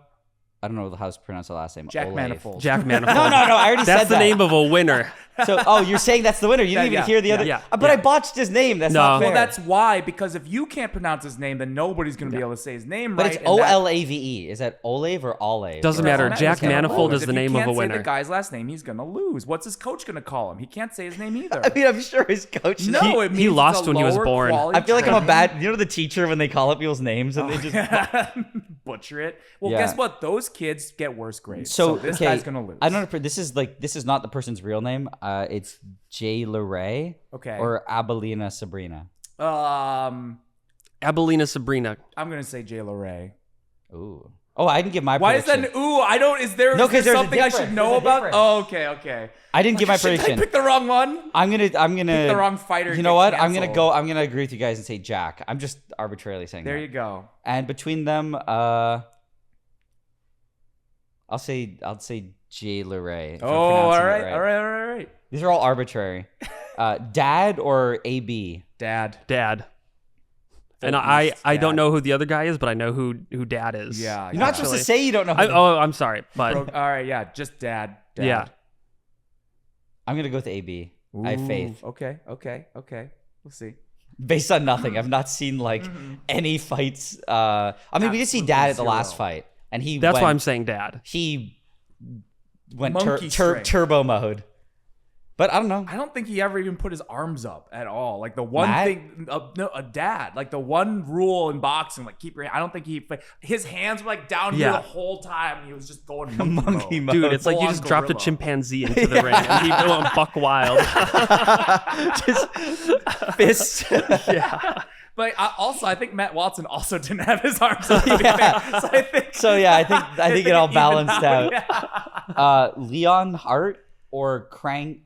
I don't know how to pronounce the last name. Jack Olave. Manifold. Jack Manifold. No, I already That's said the that. name of a winner. So, you're saying that's the winner. You didn't even Yeah, hear the other. yeah, But yeah. I botched his name. That's No. not fair. Well, that's why, because if you can't pronounce his name, then nobody's going to be able to say his name But right. it's Olave. Is that Olave or Olave? Doesn't Or- matter. Doesn't Jack He's gonna Manifold lose. is the If he name of can't a say winner. the guy's last name, he's going to lose. What's his coach going to call him? He can't say his name either. I mean, I'm sure his coach. No, He- it means he it's lost a when he was lower born. quality I feel like I'm a training. bad. You know the teacher when they call up people's names and they just. Butcher it. Well, Yeah. guess what? Those kids get worse grades. So, So this okay, guy's going to lose. I don't know. This is not the person's real name. It's Jay LeRae. Okay. Or Abelina Sabrina. Abelina Sabrina. I'm going to say Jay LeRae. Ooh. Oh, I didn't give my Why is prediction. that an ooh? I don't. Is there, No, is there 'cause there's a something I should difference. know There's a about? difference. Oh, okay. I didn't give my Shit, prediction. I picked the wrong one. I'm gonna. Pick the wrong fighter. You know what? I'm gonna canceled. go. I'm gonna agree with you guys and say Jack. I'm just arbitrarily saying There that. you go. And between them, I'll say Jay LeRae. if I'm Oh, all pronouncing it right, all right. These are all arbitrary. Dad or AB? Dad. And Full I East don't Dad. know who the other guy is, but I know who Dad is. Yeah. You're not supposed to say you don't know. Who I'm sorry, but All right, yeah, just Dad. yeah. I'm gonna go with AB. I have faith. Okay. We'll see. Based on nothing, I've not seen like any fights. I mean, we did see Dad at the last fight, and That's why I'm saying Dad. he went Monkey string. turbo mode. But I don't know. I don't think he ever even put his arms up at all. Like the one Matt? thing, no, a dad. Like the one rule in boxing, like keep your. I don't think his hands were like down here the whole time. He was just going monkey mode. Dude, it's like you just dropped a chimpanzee into the ring and he went buck wild. Just fists. Yeah. But I think Matt Watson also didn't have his arms up. To be fair. So I think it all balanced out. Yeah. Leon Hart or Crank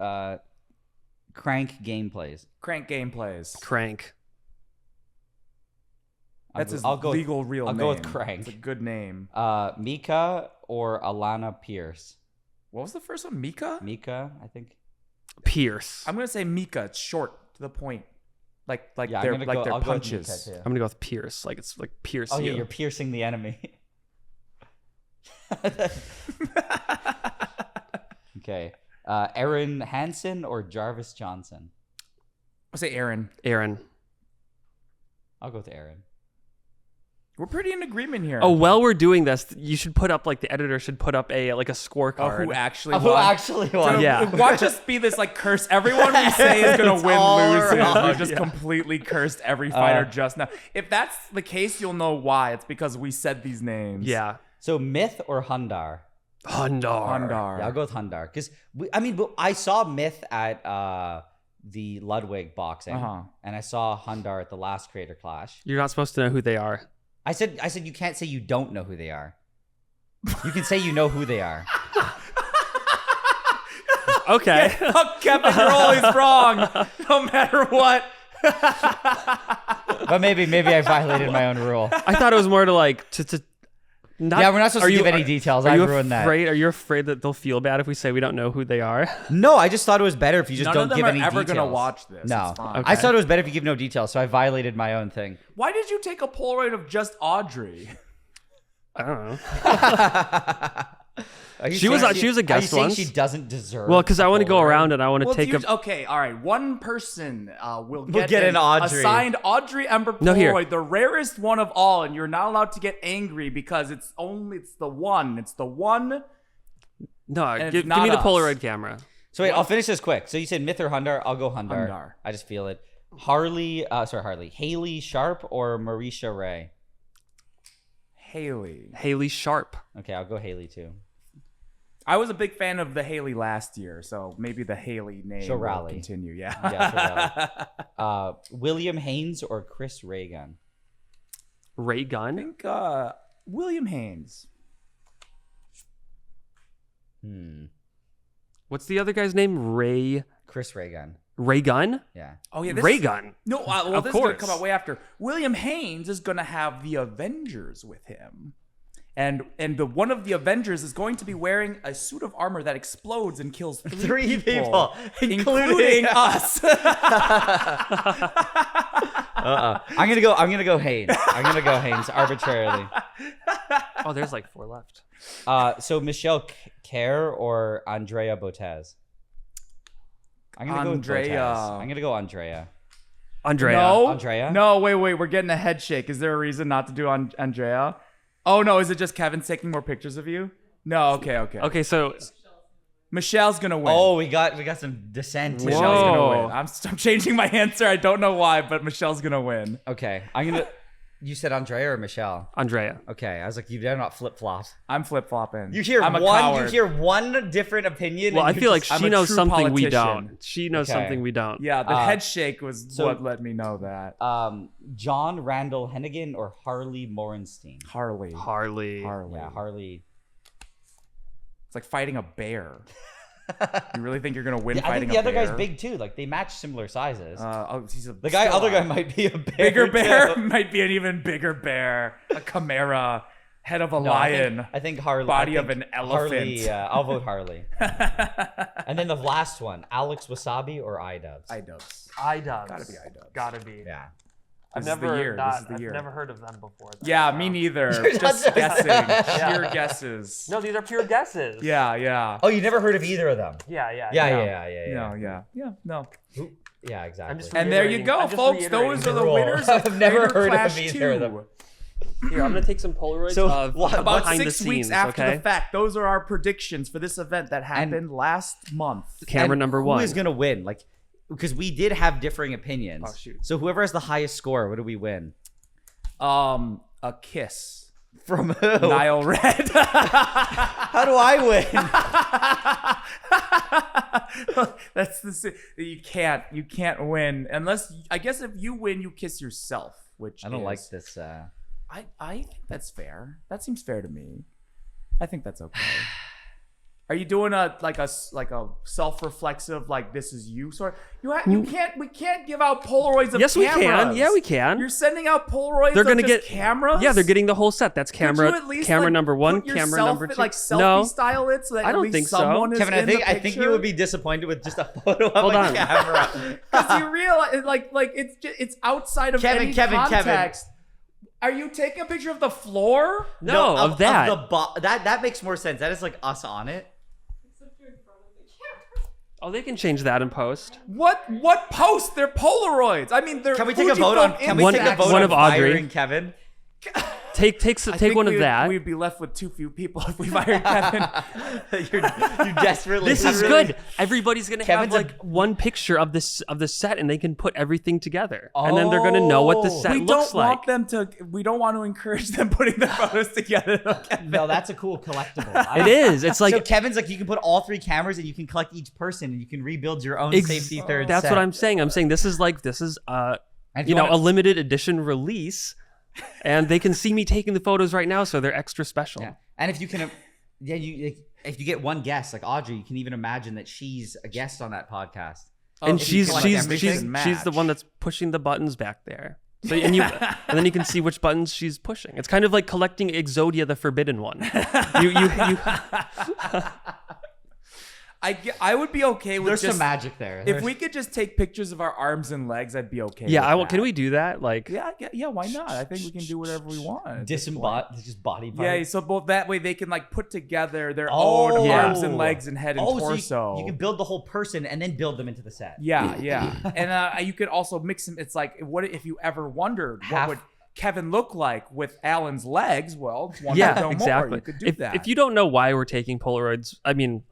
gameplays. Crank gameplays. Crank. That's his I'll go legal real I'll name. go with Crank. It's a good name. Mika or Alana Pierce. What was the first one? Mika? Mika, I think. Pierce. I'm gonna say Mika. It's short to the point. Like Yeah, their I'll go with punches. Mika, too. I'm gonna go with Pierce. Like it's like pierce Oh you. yeah, you're piercing the enemy. Okay. Aaron Hansen or Jarvis Johnson? I'll say Aaron. Aaron. I'll go with Aaron. We're pretty in agreement here. Oh, while we're doing this, you should put up the editor should put up a scorecard. Who actually Who won? actually won? Yeah. Watch us be this curse. Everyone we say is gonna It's win all loses. wrong. We just completely cursed every fighter just now. If that's the case, you'll know why. It's because we said these names. Yeah. So Myth or Hundar? Hundar. Yeah, I'll go with Hundar because I saw Myth at the Ludwig boxing, and I saw Hundar at the last Creator Clash. You're not supposed to know who they are. I said you can't say you don't know who they are. You can say you know who they are. Okay. Fuck Kevin, you're always wrong, no matter what. But maybe I violated my own rule. I thought it was more to not. Yeah, we're not supposed to give any details. I ruined that. Are you afraid that they'll feel bad if we say we don't know who they are? No, I just thought it was better if you just None don't of them give are any ever details. gonna watch this. No, It's fine. Okay. I thought it was better if you give no details, so I violated my own thing. Why did you take a Polaroid of just Audrey? I don't know. She was a guest are you saying once. she doesn't deserve. Well, because I want to go Polaroid? around and I want to Well, take a. okay, all right. One person will get an Audrey. a signed Audrey Ember Polaroid, No, here. the rarest one of all, and you're not allowed to get angry because it's the one. It's the one. No, and give it's me not the us. Polaroid camera. So wait, I'll finish this quick. So you said Myth or Hundar? I'll go Hundar. Hundar. I just feel it. Harley. Haley Sharp or Marisha Ray? Haley Sharp. Okay, I'll go Haley too. I was a big fan of the Haley last year, so maybe the Haley name She'll will rally. continue. Yeah. Yeah, William Haynes or Chris Reagan? Ray I Gunn. think William Haynes. What's the other guy's name? Chris Reagan. Ray Gunn. Yeah. Oh yeah, Ray Gunn. No, well, Of this is gonna course. come out way after. William Haynes is gonna have the Avengers with him, and one of the Avengers is going to be wearing a suit of armor that explodes and kills three people, including us. I'm gonna go Haynes. I'm gonna go Haynes arbitrarily. Oh, there's 4 left. So Michelle Kerr or Andrea Botez? I'm gonna go with Andrea. Botez. I'm gonna go Andrea. Andrea. No, Andrea? No, wait, we're getting a head shake. Is there a reason not to do Andrea? Oh no, is it just Kevin taking more pictures of you? No, okay. Okay, so Michelle's gonna win. Oh, we got some dissent. Whoa. Michelle's gonna win. I'm changing my answer. I don't know why, but Michelle's gonna win. Okay, You said Andrea or Michelle? Andrea. Okay, I was like, you better not flip flop. I'm flip flopping. I'm a coward. You hear one different opinion. Well, and I feel like I'm she a knows true something we politician. don't. She knows Okay. something we don't. Yeah, the head shake was so- what let me know that. John Randall Hennigan or Harley Morenstein? Harley. Yeah, Harley. It's like fighting a bear. You really think you're gonna win I fighting think the a other bear? guy's big too. Like they match similar sizes. He's a The other guy might be a bear. bigger bear. too. Might be an even bigger bear. A chimera, head of a No, lion. I think Harley. Body I of think an elephant. Harley, I'll vote Harley. And then the last one, Alex Wasabi or iDubbbz? iDubbbz. iDubbbz. Gotta be iDubbbz. Gotta be. Yeah. This is the year. This is the I've year. never heard of them before. though, Yeah, so. me neither. You're Just not- guessing. Pure guesses. No, these are pure guesses. Yeah. Oh, you never heard of either of them? Yeah. Yeah. No. Yeah, exactly. I'm just And there you reiterating- go, I'm just folks. reiterating Those the are the rule. winners of I've never Creator heard of Clash either 2. of them. Here, I'm gonna take some Polaroids So, of About behind 6 the weeks scenes. after Okay. the fact, those are our predictions for this event that happened last month. Camera And number who 1. is gonna win? Like, because we did have differing opinions. Oh, shoot. So whoever has the highest score, what do we win? A kiss. From who? NileRed. How do I win? That's you can't win unless I guess if you win you kiss yourself, which I don't is, like this. I think that's fair. That seems fair to me. I think that's okay. Are you doing a self-reflexive like this is you sort? We can't give out Polaroids of Yes, we cameras. can. Yeah, we can. You're sending out Polaroids. They're gonna of just get cameras. Yeah, they're getting the whole set. That's Could camera. you at least, Camera like, number 1. put Camera yourself number in, 2. like selfie No, style it so that I at don't least think so. someone is Kevin, in the I think you would be disappointed with just a photo of Hold a on. camera. because you realize like it's outside of any context. Are you taking a picture of the floor? No, of that. That makes more sense. That is like us on it. Oh, they can change that in post. What post? They're Polaroids. I mean, they're. Can we take a vote on? Can we take a vote One on of Audrey. firing Kevin? Take I think one of that. We'd be left with too few people if we fired Kevin. you desperately. This is good. Everybody's gonna Kevin's have like one picture of this set, and they can put everything together, and then they're gonna know what the set We looks don't like. want them to. We don't want to encourage them putting their photos together. Kevin. No, that's a cool collectible. It is. It's like so Kevin's like you can put all 3 cameras and you can collect each person and you can rebuild your own safety third. That's set. what I'm saying. I'm saying this is And if you know, wanna- a limited edition release, and they can see me taking the photos right now, so they're extra special. Yeah. And if you can, if you get one guest like Audrey, you can even imagine that she's a guest on that podcast. And if you collect everything she's and the one that's pushing the buttons back there. So and then you can see which buttons she's pushing. It's kind of like collecting Exodia, the forbidden one. You I would be okay with There's just some magic there. if we could just take pictures of our arms and legs. I'd be okay. yeah. with I will. that. Can we do that? Like Yeah. Why not? I think we can do whatever we want. at this point. disembodied, just body parts. Yeah, so both that way they can like put together their Oh. own Yeah. arms and legs and head and So torso. you can build the whole person and then build them into the set. Yeah. And you could also mix them. It's like, what if you ever wondered Half- what would Kevin look like with Alan's legs? Well, one yeah, to know exactly. more. You could do if, that. if you don't know why we're taking Polaroids, I mean,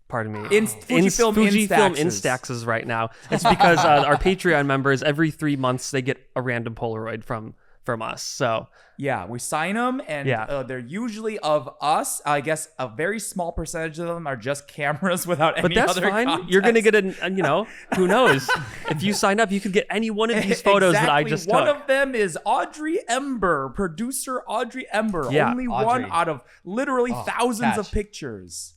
pardon me. Fujifilm Instaxes right now. It's because our Patreon members every 3 months they get a random Polaroid from us. So Yeah, we sign them, and Yeah. they're usually of us. I guess a very small percentage of them are just cameras without but any that's other fine. context. You're gonna get you know, who knows? If you sign up, you could get any one of these photos that I Exactly. just One took. of them is Audrey Ember, producer Audrey Ember. Yeah, Only Audrey. one out of literally thousands of catch. pictures.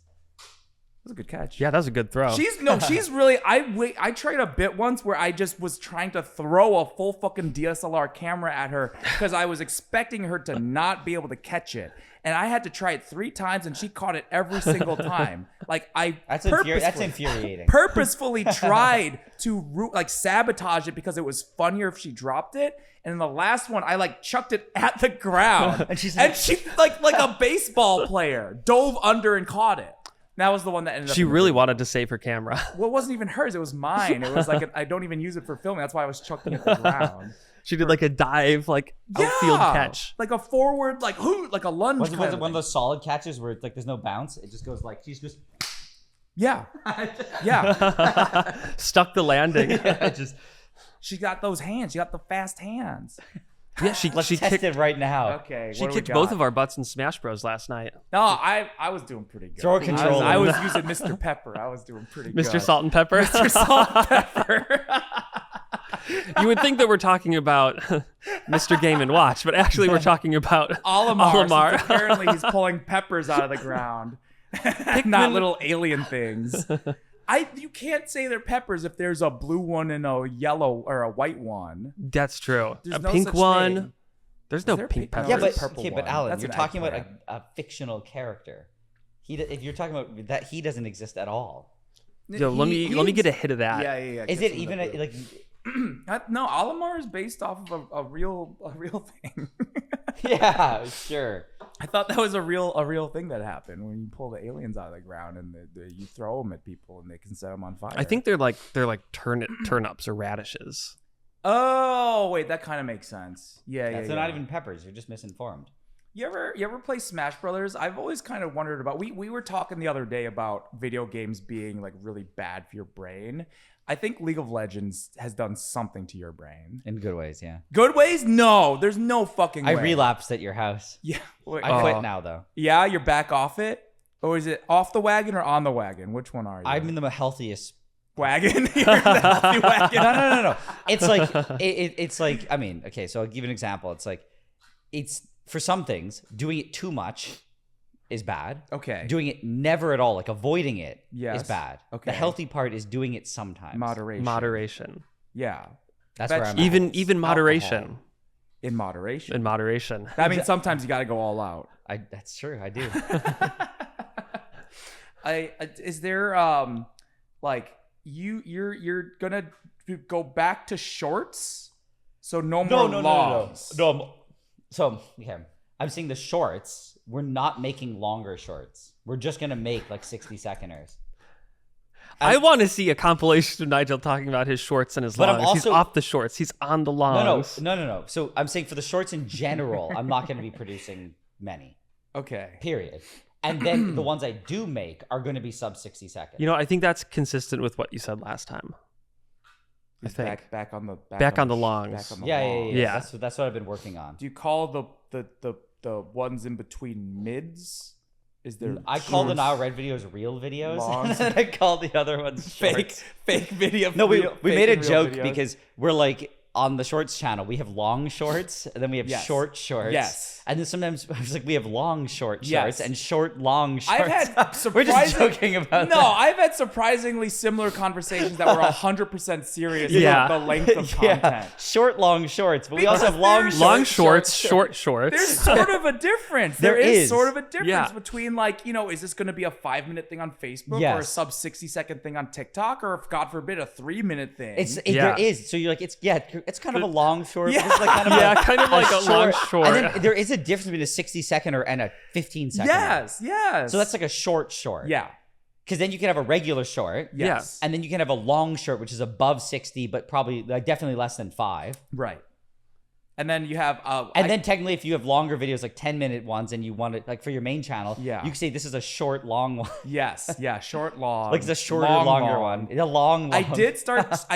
That's a good catch. Yeah, that was a good throw. She's really. I tried a bit once where I just was trying to throw a full fucking DSLR camera at her because I was expecting her to not be able to catch it, and I had to try it 3 times, and she caught it every single time. Like That's purposefully- infuriating. Purposefully tried to sabotage it because it was funnier if she dropped it. And in the last one, I like chucked it at the ground, And she like a baseball player dove under and caught it. That was the one that ended up. She in the really video. wanted to save her camera. Well, it wasn't even hers. It was mine. It was like I don't even use it for filming. That's why I was chucking it to the ground. She did like a dive, like outfield catch. like a forward, like a lunge. Was kind it of one of thing. those solid catches where it's like there's no bounce? It just goes like she's just Yeah, Stuck the landing. just. She got those hands. She got the fast hands. Yeah, she Let's she test kicked it right now. Okay, she what do we kicked both got? of our butts in Smash Bros last night. No, I was doing pretty good. Throw a controller. I was using Mr. Pepper. I was doing pretty good. Mr. Salt and Pepper. Mr. Salt and Pepper. You would think that we're talking about Mr. Game and Watch, but actually we're talking about Olimar. Since apparently he's pulling peppers out of the ground, not little alien things. You can't say they're peppers if there's a blue one and a yellow or a white one. That's true. There's A no pink such one. thing. There's no there pink pink? No, pepper. Yeah, there's but a purple but one. Alan, That's you're an talking about eggplant. a fictional character. If you're talking about that, he doesn't exist at all. Yo, let me get a hit of that. Yeah. Is it even like? No, Olimar is based off of a real thing. Yeah, sure. I thought that was a real thing that happened when you pull the aliens out of the ground and you throw them at people and they can set them on fire. I think they're like turnips or radishes. Oh, wait, that kind of makes sense. Yeah. They're not even peppers. You're just misinformed. You ever play Smash Brothers? I've always kind of wondered about. We were talking the other day about video games being like really bad for your brain. I think League of Legends has done something to your brain. In good ways, yeah. Good ways? No, there's no fucking way. I relapsed at your house. Yeah. Wait, I quit now, though. Yeah, you're back off it? Or is it off the wagon or on the wagon? Which one are you? I'm in the healthiest wagon. You're in the healthy wagon. No. It's like it's like, I mean, okay, so I'll give you an example. It's like, it's for some things, doing it too much is bad. Okay. Doing it never at all, like avoiding it, Yes. is bad. Okay. The healthy part is doing it sometimes. Moderation. Yeah. That's where I'm at. Even moderation. Alcohol. In moderation. In moderation. That means sometimes you got to go all out. That's true. I do. Is there like you're gonna go back to shorts? So no more longs. No. So okay, I'm seeing the shorts. We're not making longer shorts. We're just gonna make like 60-seconders. I want to see a compilation of Nigel talking about his shorts and his But I'm longs. He's also- off the shorts. He's on the longs. No. So I'm saying for the shorts in general, I'm not gonna be producing many. Okay. Period. And then the ones I do make are going to be sub 60 seconds. You know, I think that's consistent with what you said last time. I think. Back on the longs. Yeah. Yeah. That's what I've been working on. Do you call the ones in between mids? Is there? I call the NileRed videos real videos, Longs. and I call the other ones shorts. fake video. No, we made a and real joke videos. because we're like on the shorts channel, we have long shorts, and then we have Yes. short shorts. Yes. And then sometimes I was like, we have long short Yes. shorts and short long shorts. I've had We're just surprising- joking about No, that. I've had surprisingly similar conversations that were 100% serious Yeah. about the length of content. Short, long shorts, but we also have Because long there's- Long shorts, short shorts. There's sort of a difference. There there is is. sort of a difference Yeah. between like, is this going to be a 5-minute thing on Facebook or a Yes. sub 60-second thing on TikTok or if God forbid a 3-minute thing? Yeah. There is. So you're like, it's kind of a long short. Yeah. But it's like kind of Yeah, kind of like a long short. And then there is a difference between a 60-second and a 15-second. Yes. So that's like a short short. yeah. Because then you can have a regular short. Yes. And then you can have a long short, which is above 60, but probably like definitely less than 5. Right. And then you have And then technically, if you have longer videos, like 10-minute ones, and you want it like for your main channel, Yeah. you can say this is a short, long one. yes, yeah, short, long. Like it's a shorter, long, longer long. one. A long. I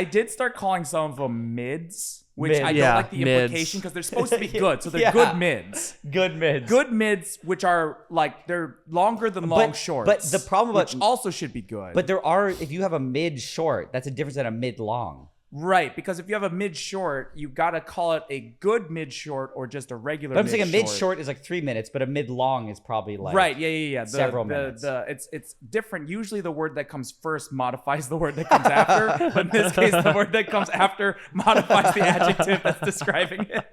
did start calling some of them mids, which Mid. I don't Yeah, like the mids. implication because they're supposed to be good. So they're Yeah. good mids. Good mids. Good mids, which are like they're longer than long shorts. but the problem about- which also should be good. But there are, if you have a mid short, that's a difference than a mid long. right, because if you have a mid short, you gotta call it a good mid short or just a regular. But I'm saying a mid short is like 3 minutes, but a mid long is probably like Right, yeah. several minutes. It's different. Usually the word that comes first modifies the word that comes after. But in this case, the word that comes after modifies the adjective that's describing it.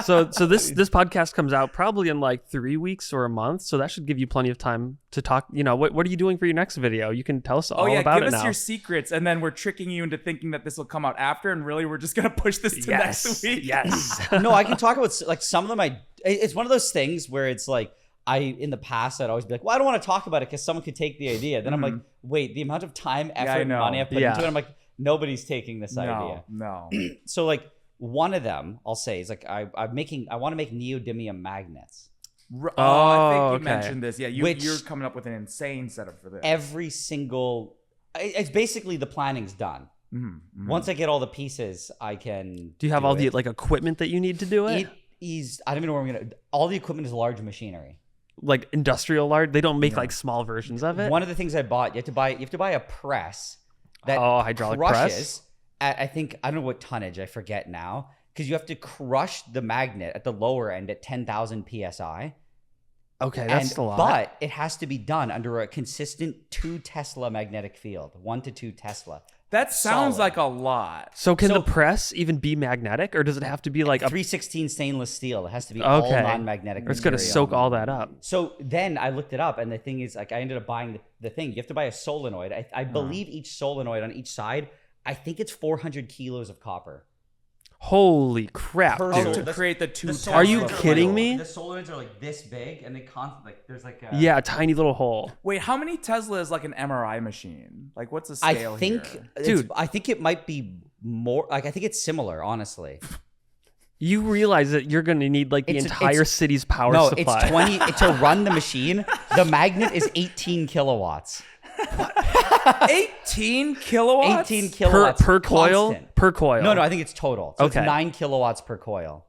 So this podcast comes out probably in like 3 weeks or a month. So that should give you plenty of time to talk. What are you doing for your next video? You can tell us all about give it us now. your secrets, and then we're tricking you into thinking that this will come out after, and really we're just gonna push this to next week. Yes. No, I can talk about like some of them. It's one of those things where it's like in the past I'd always be like, well, I don't want to talk about it because someone could take the idea. Then I'm like, wait, the amount of time, effort, I and know. money I put Yeah. into it, I'm like, nobody's taking this idea. No. So like one of them I'll say is like I want to make neodymium magnets. I think you okay. mentioned this. Yeah, Which- you're coming up with an insane setup for this. Every single, it's basically the planning's done. Mhm. Once I get all the pieces, I can. Do you have all the it. like equipment that you need to do it? It is. I don't even know where I'm gonna. All the equipment is large machinery. Like industrial large? They don't make like small versions of it? One of the things I bought, you have to buy a press that hydraulic crushes press? at I don't know what tonnage, I forget now, because you have to crush the magnet at the lower end at 10,000 psi. Okay, that's a lot. But it has to be done under a consistent 2 Tesla magnetic field, 1 to 2 Tesla. That sounds Solid. like a lot. So can So- the press even be magnetic, or does it have to be like a 316 stainless steel. It has to be all okay? non-magnetic. Or it's gonna material. soak all that up. So then I looked it up, and the thing is, like, I ended up buying the thing. You have to buy a solenoid. I believe each solenoid on each side, I think it's 400 kilos of copper. Holy crap, Per dude! To create the two. Are you Tesla kidding coils. me? The solenoids are like this big, and they there's like a... Yeah, a tiny little hole. Wait, how many Tesla is like an MRI machine? Like, what's the I scale think, here? Dude. I think it might be more like I think it's similar, honestly. You realize that you're going to need like the entire city's power supply. No, it's 20 to run the machine. The magnet is 18 kilowatts. 18 kilowatts? 18 kilowatts per coil? constant. Per coil. No, I think it's total. So Okay. it's 9 kilowatts per coil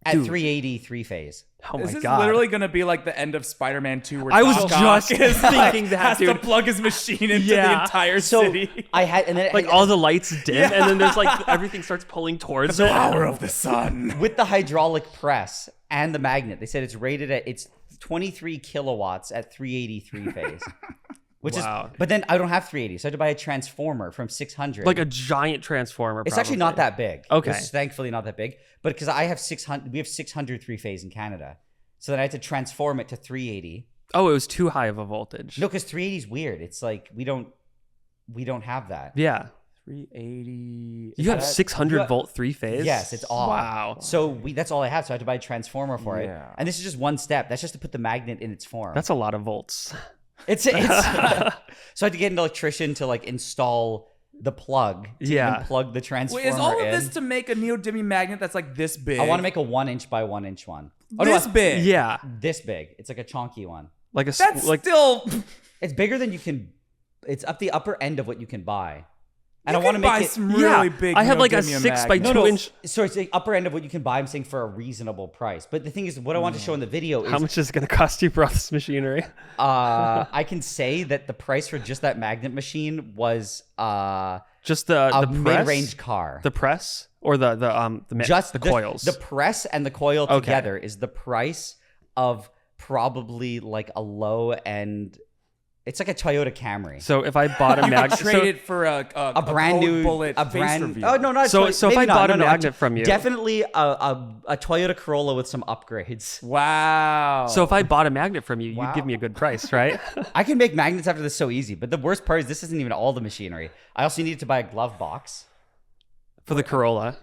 at Dude. 380 3-phase. Oh my This is God. literally going to be like the end of Spider-Man 2 where I was Doc Ock just is, like, thinking that, has to dude. plug his machine into Yeah. the entire So city. I had, and then like all the lights dim and then there's like everything starts pulling towards it. Power of the sun. with the hydraulic press and the magnet, they said it's rated at 23 kilowatts at 383 phase. Which Wow. is, but then I don't have 380, so I had to buy a transformer from 600. Like a giant transformer. It's actually not that big. Okay. It's thankfully not that big. But because I have 600, we have 600 3-phase in Canada. So then I had to transform it to 380. Oh, it was too high of a voltage. No, because 380 is weird. It's like we don't have that. Yeah. 380. You have 600 volt 3-phase? Yes, it's off. Wow. So that's all I have. So I had to buy a transformer for it. Yeah. And this is just one step. That's just to put the magnet in its form. That's a lot of volts. It's so I had to get an electrician to like install the plug. To Yeah. even plug the transformer Wait, is all of in. this to make a neodymium magnet that's like this big? I want to make a 1-inch by 1-inch one. this big. Yeah. This big. It's like a chonky one. Like a That's like still. It's bigger than you can. It's up the upper end of what you can buy. And You I want to can buy make it. some really big. I have like a neodymium 6 by magnets. 2 inch. So it's the upper end of what you can buy. I'm saying for a reasonable price. But the thing is, what I want to show in the video is How much is it going to cost you for all this machinery? I can say that the price for just that magnet machine was Just a the press? mid-range car. The press or Just the coils? The press and the coil Okay. together is the price of probably like a low end. It's like a Toyota Camry. So if I bought a You could magnet, trade it for a brand code new bullet a face brand reveal. oh no not So- Toy- so if maybe I not, bought a no, magnet from you- definitely a Toyota Corolla with some upgrades. Wow. so if I bought a magnet from you, Wow. you'd give me a good price, right? I can make magnets after this so easy, but the worst part is this isn't even all the machinery. I also needed to buy a glove box. For the Corolla.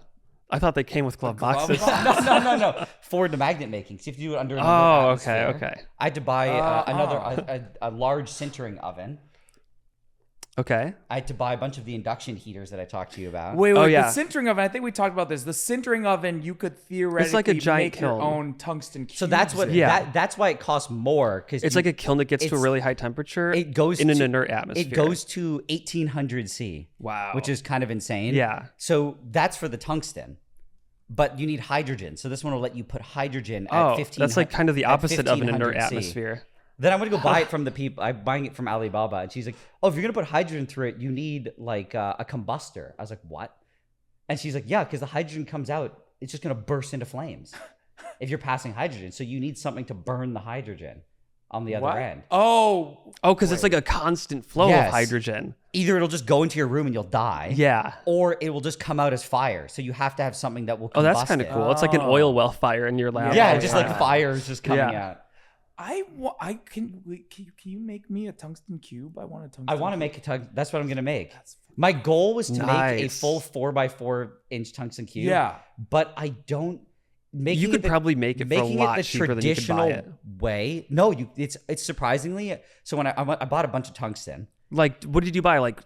I thought they came with glove glove boxes. box? No. For the magnet making. See if you do it under another Oh, atmosphere. okay. I had to buy a large sintering oven. Okay. I had to buy a bunch of the induction heaters that I talked to you about. Wait, Oh, yeah. the sintering oven. I think we talked about this. The sintering oven, you could theoretically like a giant make your kiln. own tungsten cubes. So that's what. in. Yeah. That's why it costs more because It's like a kiln that gets to a it's- really high temperature it goes in an to- inert atmosphere. It goes to 1800 C. Wow. Which is kind of insane. Yeah. So that's for the tungsten. But you need hydrogen. So this one will let you put hydrogen at Oh, 15. that's like kind of the at opposite of an inert 1500 C. atmosphere. Then I'm gonna go buy it from the people. I'm buying it from Alibaba, and she's like, "Oh, if you're gonna put hydrogen through it, you need like a combustor." I was like, "What?" And she's like, "Yeah, because the hydrogen comes out, it's just gonna burst into flames if you're passing hydrogen. So you need something to burn the hydrogen on the other What? end. Oh, Oh, because it's like a constant flow Yes. of hydrogen. Either it'll just go into your room and you'll die, Yeah. or it will just come out as fire. So you have to have something that will. Oh, that's combust kind of it. cool. It's like an oil well fire in your lab. Yeah, all the just time. like fire is just coming Yeah. out. can you make me a tungsten cube? I want a tungsten. I want to cube. make a tungsten. That's what I'm gonna make. My goal was to make a Nice. full 4x4-inch tungsten cube. Yeah. but I don't. Making You it could the- probably make it for a making lot it the cheaper than you could buy traditional it. way. No, it's surprisingly. So when I bought a bunch of tungsten. Like, what did you buy? Like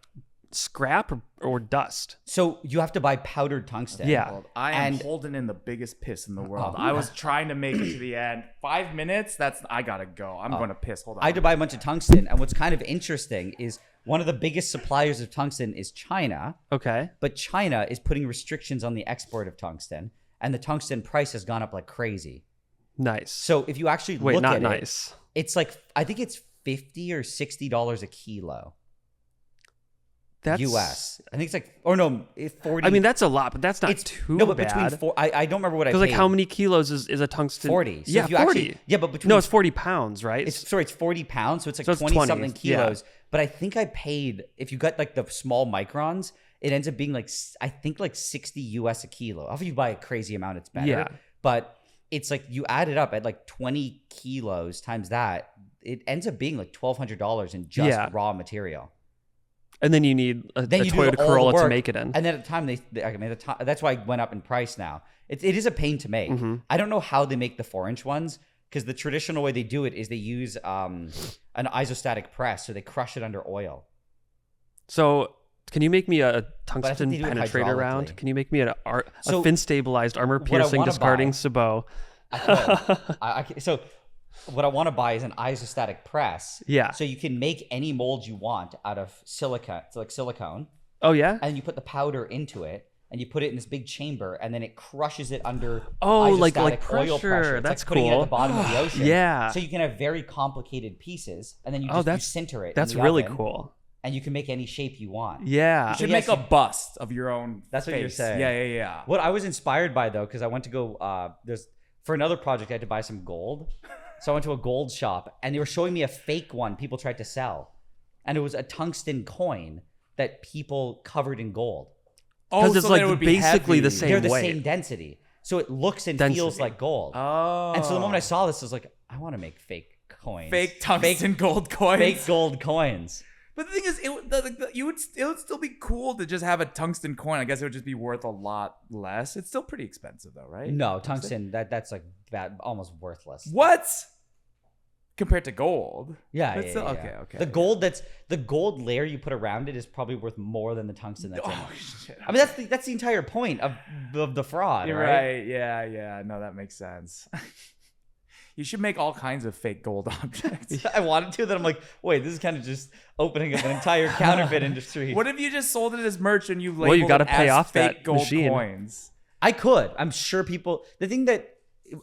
scrap or dust? So you have to buy powdered tungsten. Yeah. I am And- holding in the biggest piss in the world. Oh. I was trying to make it to the end. 5 minutes. I gotta go. I'm gonna piss. Hold on. I had to buy a bunch of tungsten, and what's kind of interesting is one of the biggest suppliers of tungsten is China, Okay. but China is putting restrictions on the export of tungsten, and the tungsten price has gone up like crazy. Nice. So if you actually Wait, look not at nice. it, it's like I think it's $50 or $60 a kilo. That's US. I think it's like, or no, 40. I mean, that's a lot, but that's not it's too no, but bad. between four. I don't remember what I Because paid. like, how many kilos is a tungsten? 40. So yeah, if you 40. actually, yeah, but between No, it's 40 pounds, right? It's 40 pounds, so it's like So it's 20 something 20, yeah. kilos. But I think I paid, if you got like the small microns, it ends up being like I think like 60 US a kilo. If you buy a crazy amount, it's better. Yeah. But it's like you add it up at like 20 kilos times that, it ends up being like $1,200 in just Yeah. raw material. And then you need a Then you do Toyota all the Corolla to work, make it in. And then at the time that's why it went up in price now. It is a pain to make. Mm-hmm. I don't know how they make the 4-inch ones, because the traditional way they do it is they use an isostatic press, so they crush it under oil. So Can you make me a I think tungsten they do it penetrator round? hydraulically. Can you make me a So, fin stabilized armor what I piercing wanna discarding buy- sabot? So what I want to buy is an isostatic press. Yeah. So you can make any mold you want out of silica. It's like silicone. Oh yeah. And you put the powder into it, and you put it in this big chamber, and then it crushes it under Oh, like isostatic oil pressure. pressure. It's That's like putting it at cool. the bottom of the ocean. Yeah. So you can have very complicated pieces, and then you Oh, just that's- you sinter it. That's in the really oven, cool. And you can make any shape you want. Yeah. You should yes, make a bust of your own. That's what you're face. saying. Yeah. What I was inspired by though, because I went to go for another project, I had to buy some gold. So I went to a gold shop, and they were showing me a fake one people tried to sell, and it was a tungsten coin that people covered in gold. Because it's so then like it would be basically the heavy. same They're the weight. same density, so it looks and feels Density. like gold. Oh. And so the moment I saw this, I was like, I want to make fake coins, fake tungsten gold coins. fake gold coins. But the thing is, it would still be cool to just have a tungsten coin. I guess it would just be worth a lot less. It's still pretty expensive though, right? No, tungsten that's like bad, almost worthless. What? Compared to gold? Yeah, But yeah, still- yeah. okay. The gold layer you put around it is probably worth more than the tungsten that's in it. Oh shit! I mean, that's the entire point of the fraud, You're right? right. Yeah. No, that makes sense. You should make all kinds of fake gold objects. I wanted to, then I'm like, wait, this is kind of just opening up an entire counterfeit industry. What if you just sold it as merch and you labeled Well, you gotta it pay as off fake that gold machine. coins? I could. I'm sure people. The thing that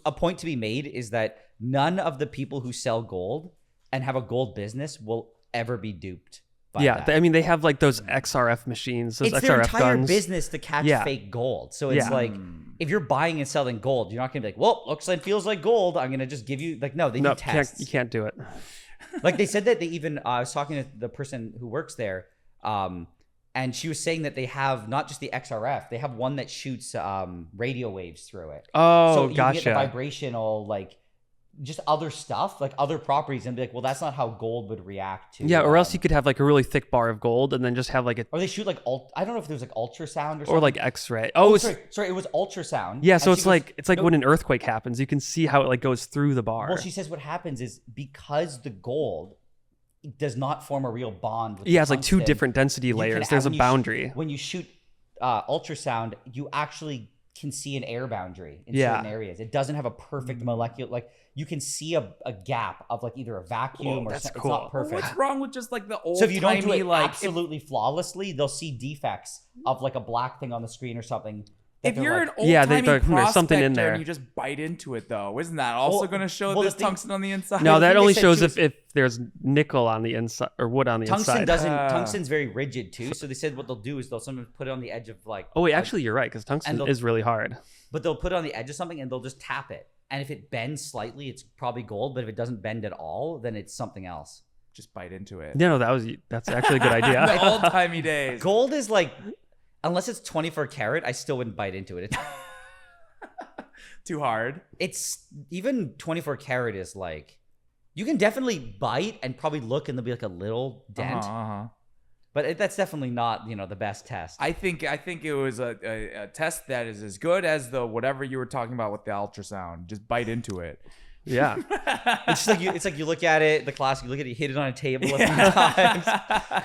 a point to be made is that none of the people who sell gold and have a gold business will ever be duped by Yeah. that. I mean, they have like those XRF machines, those It's their XRF entire guns. business to catch Yeah. fake gold. So it's Yeah. like, if you're buying and selling gold, you're not gonna be like, well, looks like feels like gold. I'm gonna just give you like, no, they No, do tests. you can't do it. Like they said that they even I was talking to the person who works there, and she was saying that they have not just the XRF, they have one that shoots radio waves through it. Oh, So you can get the gotcha. vibrational, like just other stuff, like other properties, and be like, well, that's not how gold would react to. Yeah, or else you could have like a really thick bar of gold and then just have like a Or they shoot like I don't know if there's like ultrasound or something. or like X-ray. Oh, it's sorry, it was ultrasound. yeah. So And it's she goes, like "No, when an earthquake happens, you can see how it like goes through the bar. Well, she says what happens is because the gold does not form a real bond with Yeah, the it's like two tungsten, different density you can layers. have- There's a when you boundary. when you shoot ultrasound, you actually can see an air boundary in Yeah. certain areas. It doesn't have a perfect molecular, like you can see a gap of like either a vacuum or that's something. cool. It's not perfect. What's wrong with just like the old So if you don't do it like absolutely flawlessly, they'll see defects of like a black thing on the screen or something. that if they're you're like, an old Yeah, timey there's something in prospector there. and you just bite into it though, isn't that also Well- going to show well, this the thing- tungsten on the inside? No, the that thing they only said shows too if there's nickel on the inside or wood on the tungsten inside. doesn't. Ah. Tungsten's very rigid too. So they said what they'll do is they'll sometimes put it on the edge of like. Oh wait, like- actually, you're right because tungsten they'll- is really hard. but they'll put it on the edge of something and they'll just tap it. And if it bends slightly, it's probably gold. But if it doesn't bend at all, then it's something else. Just bite into it. No, that's actually a good idea. The old timey days. Gold is like, unless it's 24 karat, I still wouldn't bite into it. Too hard. It's even 24 karat is like, you can definitely bite and probably look and there'll be like a little dent. Uh-huh. But that's definitely not, the best test. I think it was a test that is as good as the whatever you were talking about with the ultrasound. Just bite into it. Yeah. It's just like you look at it, the classic, you look at it, you hit it on a table a few times.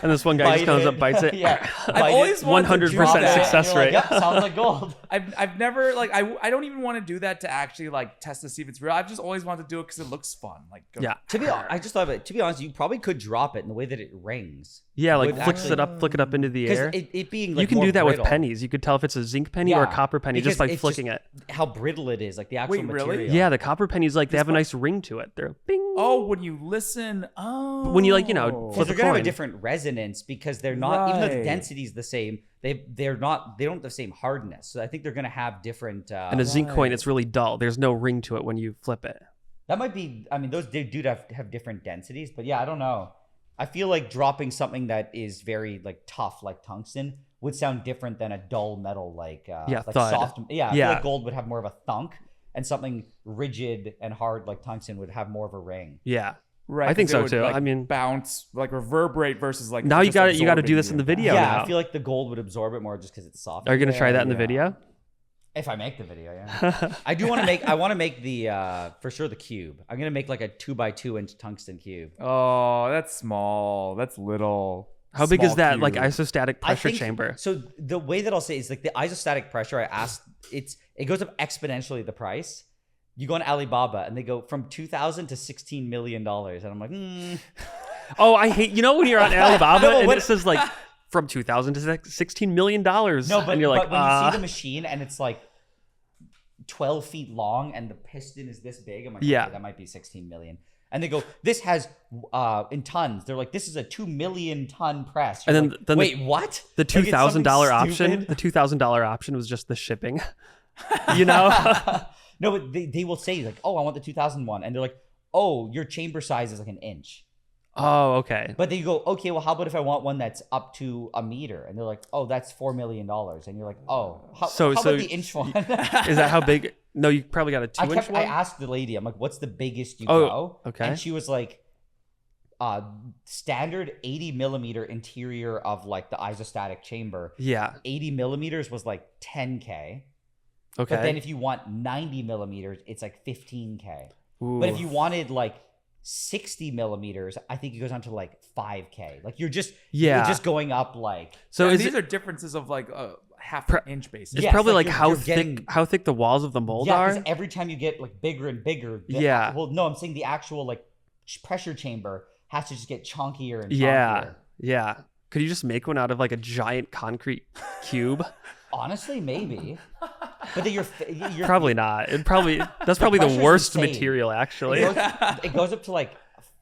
And this one guy Bite just comes it. up, bites it. Yeah. I've Bite it, always wanted to do 100% that. success and you're rate. like, yep, sounds like gold. I've never like I don't even want to do that to actually like test to see if it's real. I've just always wanted to do it because it looks fun. Like go- Yeah. I just thought of it. To be honest, you probably could drop it in the way that it rings. Yeah, like Would flick actually- it up into the air. Because it being like You can more do that brittle, with pennies. You could tell if it's a zinc penny or a Yeah, copper penny just because by it's flicking it. how brittle it is, like the actual Wait, really? material. Yeah, the copper pennies they have a nice ring to it. They're bing. Oh, when you listen. Oh. When you, flip Because a they're gonna have a coin. different resonance because they're not even though the Right. density's the same, they don't have the same hardness. So I think they're gonna have different And a zinc coin, Right. it's really dull. There's no ring to it when you flip it. that might be those do have different densities, but yeah, I don't know. I feel like dropping something that is very like tough like tungsten would sound different than a dull metal like like thud. soft. Yeah, I feel Yeah. like gold would have more of a thunk, and something rigid and hard like tungsten would have more of a ring. Yeah. Right, I think 'cause so it would, too. like, I mean, bounce like reverberate versus like now you just got to do absorbing this in the you. video Yeah, now. I feel like the gold would absorb it more just because it's soft. Are you gonna try that in the Yeah. video? If I make the video, yeah. I do want to make. I want to make the for sure the cube. I'm gonna make like a 2x2 inch tungsten cube. Oh, that's small. That's little. How big is small that like cube. isostatic pressure chamber? So the way that I'll say is like the isostatic pressure. I asked, it goes up exponentially the price. You go on Alibaba and they go from $2,000 to $16 million, and I'm like, Oh, I hate when you're on Alibaba No, and what- it says like from 2,000 to $16 million. no, but, and you're like, but when you see the machine and it's like 12 feet long and the piston is this big, I'm like, Yeah. okay, that might be 16 million. And they go, this has in tons. They're like, this is a 2 million ton press. You're And like, then wait, what? the Like, it's something $2,000 option, stupid? the $2,000 option was just the shipping. You know? No, but they will say like, oh, I want the 2001, and they're like, oh, your chamber size is like an inch. Oh, okay. But they go, okay, well, how about if I want one that's up to a meter? And they're like, oh, that's $4 million. And you're like, oh, how about the inch one? Is that how big? No, you probably got a 2-inch one. I asked the lady, I'm like, what's the biggest you Oh, go? okay. And she was like, standard 80 millimeter interior of like the isostatic chamber. Yeah. 80 millimeters was like 10K. Okay. But then if you want 90 millimeters, it's like 15K. Ooh. But if you wanted like 60 millimeters, I think it goes on to like 5K. Like you're just going up like. So And is these it? are differences of like a half Pre- an inch, basically. It's Yes, probably like like you're getting- how thick the walls of the mold Yeah, are. because every time you get like bigger and bigger. Yeah. Well, no, I'm saying the actual like pressure chamber has to just get chunkier and chunkier. Yeah. Yeah. Could you just make one out of like a giant concrete cube? Honestly, maybe. But then you're Probably not. That's probably pressure's the worst insane. material, actually. it goes up to like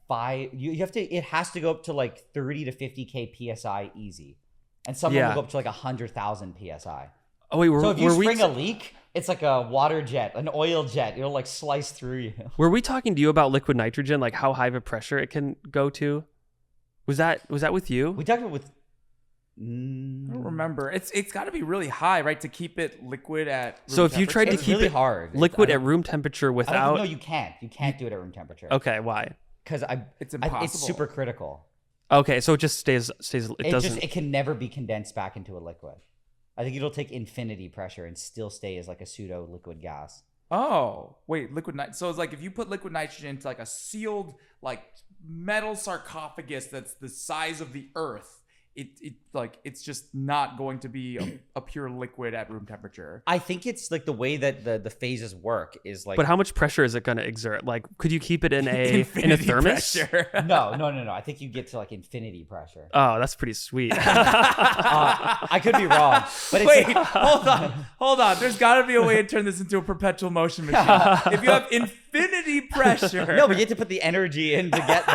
5. You have to. It has to go up to like 30 to 50K psi easy, and some Yeah. will go up to like 100,000 psi. Oh wait, So if you were we spring a leak, it's like a water jet, an oil jet. It'll like slice through you. were we talking to you about liquid nitrogen, like how high of a pressure it can go to? Was that with you? We talked about with. I don't remember. It's got to be really high, right, to keep it liquid at room So if you tried to temperature? It's keep really it hard. liquid I at don't- room temperature I don't without. think, no, you can't. You can't do it at room temperature. Okay, why? Because It's it's impossible. super critical. Okay, so it just stays. It doesn't. It can never be condensed back into a liquid. I think it'll take infinity pressure and still stay as like a pseudo liquid gas. Oh, wait, liquid nitrogen. So it's like if you put liquid nitrogen into like a sealed like metal sarcophagus that's the size of the earth, it's just not going to be a pure liquid at room temperature. I think it's like the way that the phases work is like. But how much pressure is it going to exert? Like, could you keep it in a Infinity thermos? pressure. No. I think you get to like infinity pressure. Oh, that's pretty sweet. I could be wrong, but it's Wait, like, hold on. There's got to be a way to turn this into a perpetual motion machine. If you have infinity pressure. no, but you have to put the energy in to get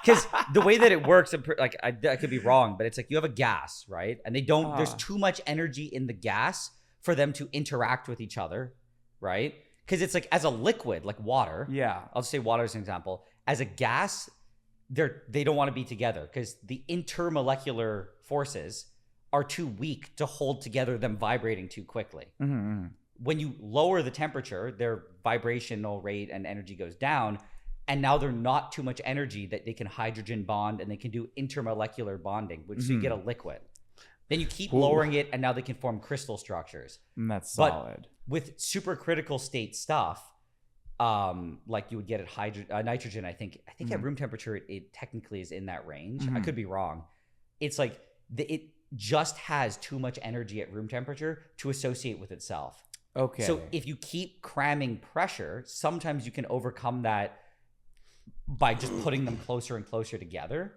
because the way that it works, like I could be wrong, but it's like you have a gas, right? And they don't. There's too much energy in the gas for them to interact with each other, right? Because it's like as a liquid, like water. Yeah. I'll just say water as an example. As a gas, they don't want to be together because the intermolecular forces are too weak to hold together them vibrating too quickly. Mm-hmm. When you lower the temperature, their vibrational rate and energy goes down, and now they're not too much energy that they can hydrogen bond and they can do intermolecular bonding, which so you get a liquid. Then you keep lowering it, and now they can form crystal structures. That's But solid. with supercritical state stuff, like you would get at nitrogen, I think at room temperature it technically is in that range. I could be wrong. It's like it just has too much energy at room temperature to associate with itself. Okay. So if you keep cramming pressure, sometimes you can overcome that by just putting them closer and closer together.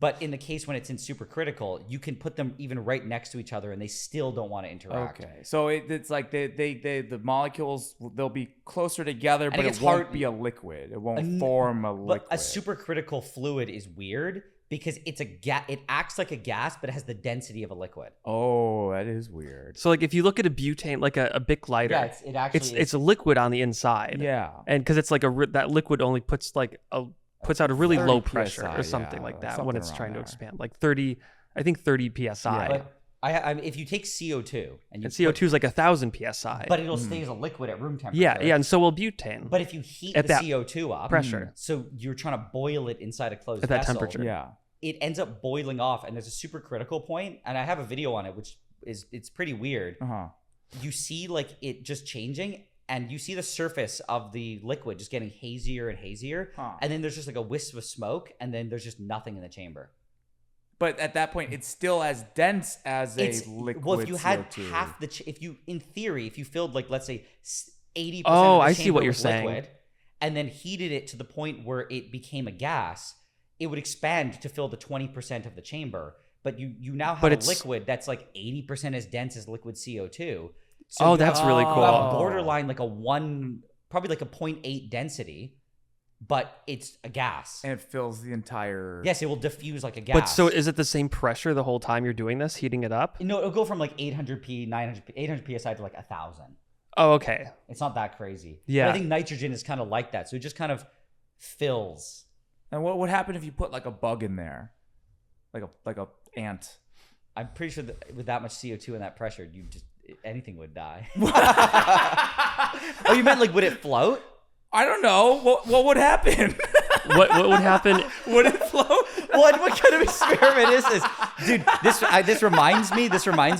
But in the case when it's in supercritical, you can put them even right next to each other and they still don't want to interact. Okay, so it's like the molecules, they'll be closer together, And but it it gets won't hard- be a liquid. It won't form a liquid. But a supercritical fluid is weird because it's it acts like a gas, but it has the density of a liquid. Oh, that is weird. So like if you look at a butane, like a Bic lighter, Yeah, it actually it's a liquid on the inside. Yeah. And because it's like that liquid only puts out a really 30 low pressure PSI, or something yeah, like that something when it's around trying to there. expand, like 30 psi. But I if you take CO2 and you And CO2 is like 1,000 psi. but it'll stay as a liquid at room temperature. yeah, and so will butane. But if you heat At the that CO2 up, pressure. so you're trying to boil it inside a closed At that vessel, temperature. Yeah. it ends up boiling off, and there's a supercritical point, and I have a video on it, which it's pretty weird. Uh-huh. You see like it just changing, and you see the surface of the liquid just getting hazier and hazier, Huh. and then there's just like a wisp of smoke, and then there's just nothing in the chamber. But at that point, it's still as dense as a liquid Well, if you had CO2. half the, if you, in theory, if you filled like, let's say 80% Oh, of the I see chamber what you're with saying. liquid, and then heated it to the point where it became a gas, it would expand to fill the 20% of the chamber. But you now have a liquid that's like 80% as dense as liquid CO2. So Oh, that's really cool. You have borderline like probably like a 0.8 density, but it's a gas. And it fills the entire... Yes, it will diffuse like a gas. But so is it the same pressure the whole time you're doing this, heating it up? No, it'll go from like 800 psi to like 1,000. Oh, okay. It's not that crazy. Yeah. But I think nitrogen is kind of like that. So it just kind of fills. And what would happen if you put like a bug in there? Like a ant? I'm pretty sure that with that much CO2 and that pressure, anything would die. Oh, you meant like would it float? I don't know. What would happen? What would happen? Would it float? What kind of experiment is this, dude? This reminds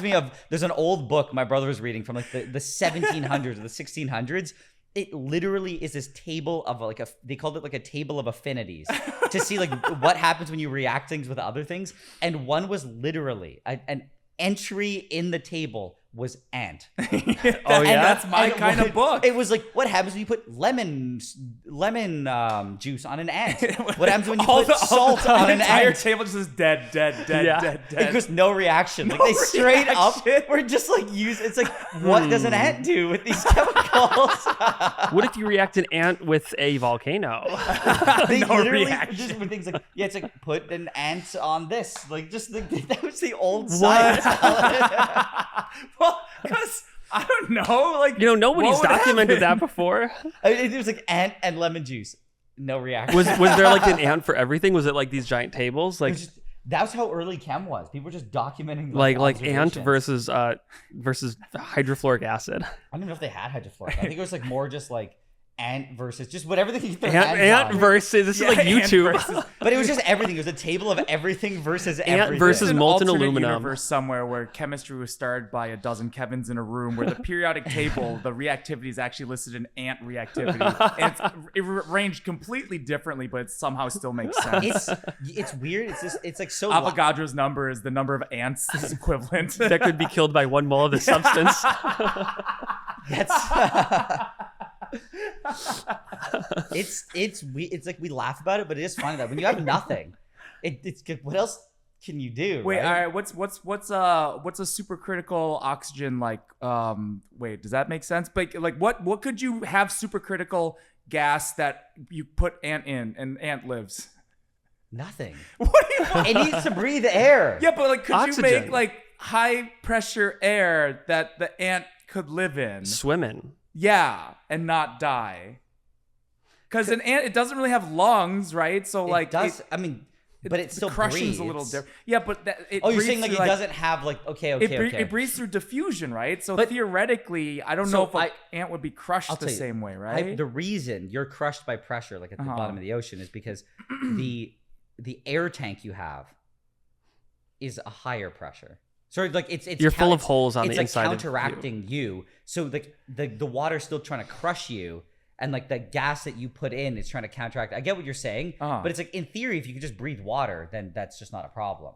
me of there's an old book my brother was reading from like the 1700s or the 1600s. It literally is this table of they called it like a table of affinities to see like what happens when you react things with other things. And one was literally an entry in the table was ant. Oh yeah, that's my kind of book. It was like, what happens when you put lemon juice on an ant? What happens when you put salt on an entire ant? table just is dead. It goes no reaction. Like they straight up were just like it's like, what does an ant do with these chemicals? What if you react an ant with a volcano? They No literally reaction. just were things like, yeah, it's like put an ant on this. Like just that was the old science. Well, because I don't know, like nobody's what would documented happen? that before. It was like ant and lemon juice. No reaction. Was there like an ant for everything? Was it like these giant tables? Like that's how early chem was. People were just documenting like ant observations. versus hydrofluoric acid. I don't even know if they had hydrofluoric. I think it was like more just like ant versus just whatever they could get their hands Ant on. versus this is like ant YouTube. But it was just everything. It was a table of everything versus Ant everything. versus There's an molten alternate aluminum. universe somewhere where chemistry was started by a dozen Kevins in a room, where the periodic table, the reactivity is actually listed in ant reactivity, and it ranged completely differently, but it somehow still makes sense. It's weird. It's like so. Avogadro's number is the number of ants is equivalent. That could be killed by 1 mole of the substance. It's like we laugh about it, but it is funny that when you have nothing, it's good. What else can you do? Wait, right? all right. What's a supercritical oxygen like? Wait, does that make sense? But like, what could you have supercritical gas that you put ant in and ant lives? Nothing. What do you want? It needs to breathe air. Yeah, but like, could Oxygen. you make like high pressure air that the ant could live in? Swimming. Yeah, and not die. Because an ant, it doesn't really have lungs, right? So like, it does. But it still the crushing's breathes. a little different. Yeah, but You're saying like it doesn't have like okay. It breathes through diffusion, right? So But- theoretically, I don't know if an ant would be crushed I'll the tell you, same way, right? The reason you're crushed by pressure, like at the bottom of the ocean, is because the air tank you have is a higher pressure. So like it's You're full of holes on the it's like inside of counteracting you. So like the water's still trying to crush you, and like the gas that you put in is trying to counteract. I get what you're saying, but it's like in theory, if you could just breathe water, then that's just not a problem.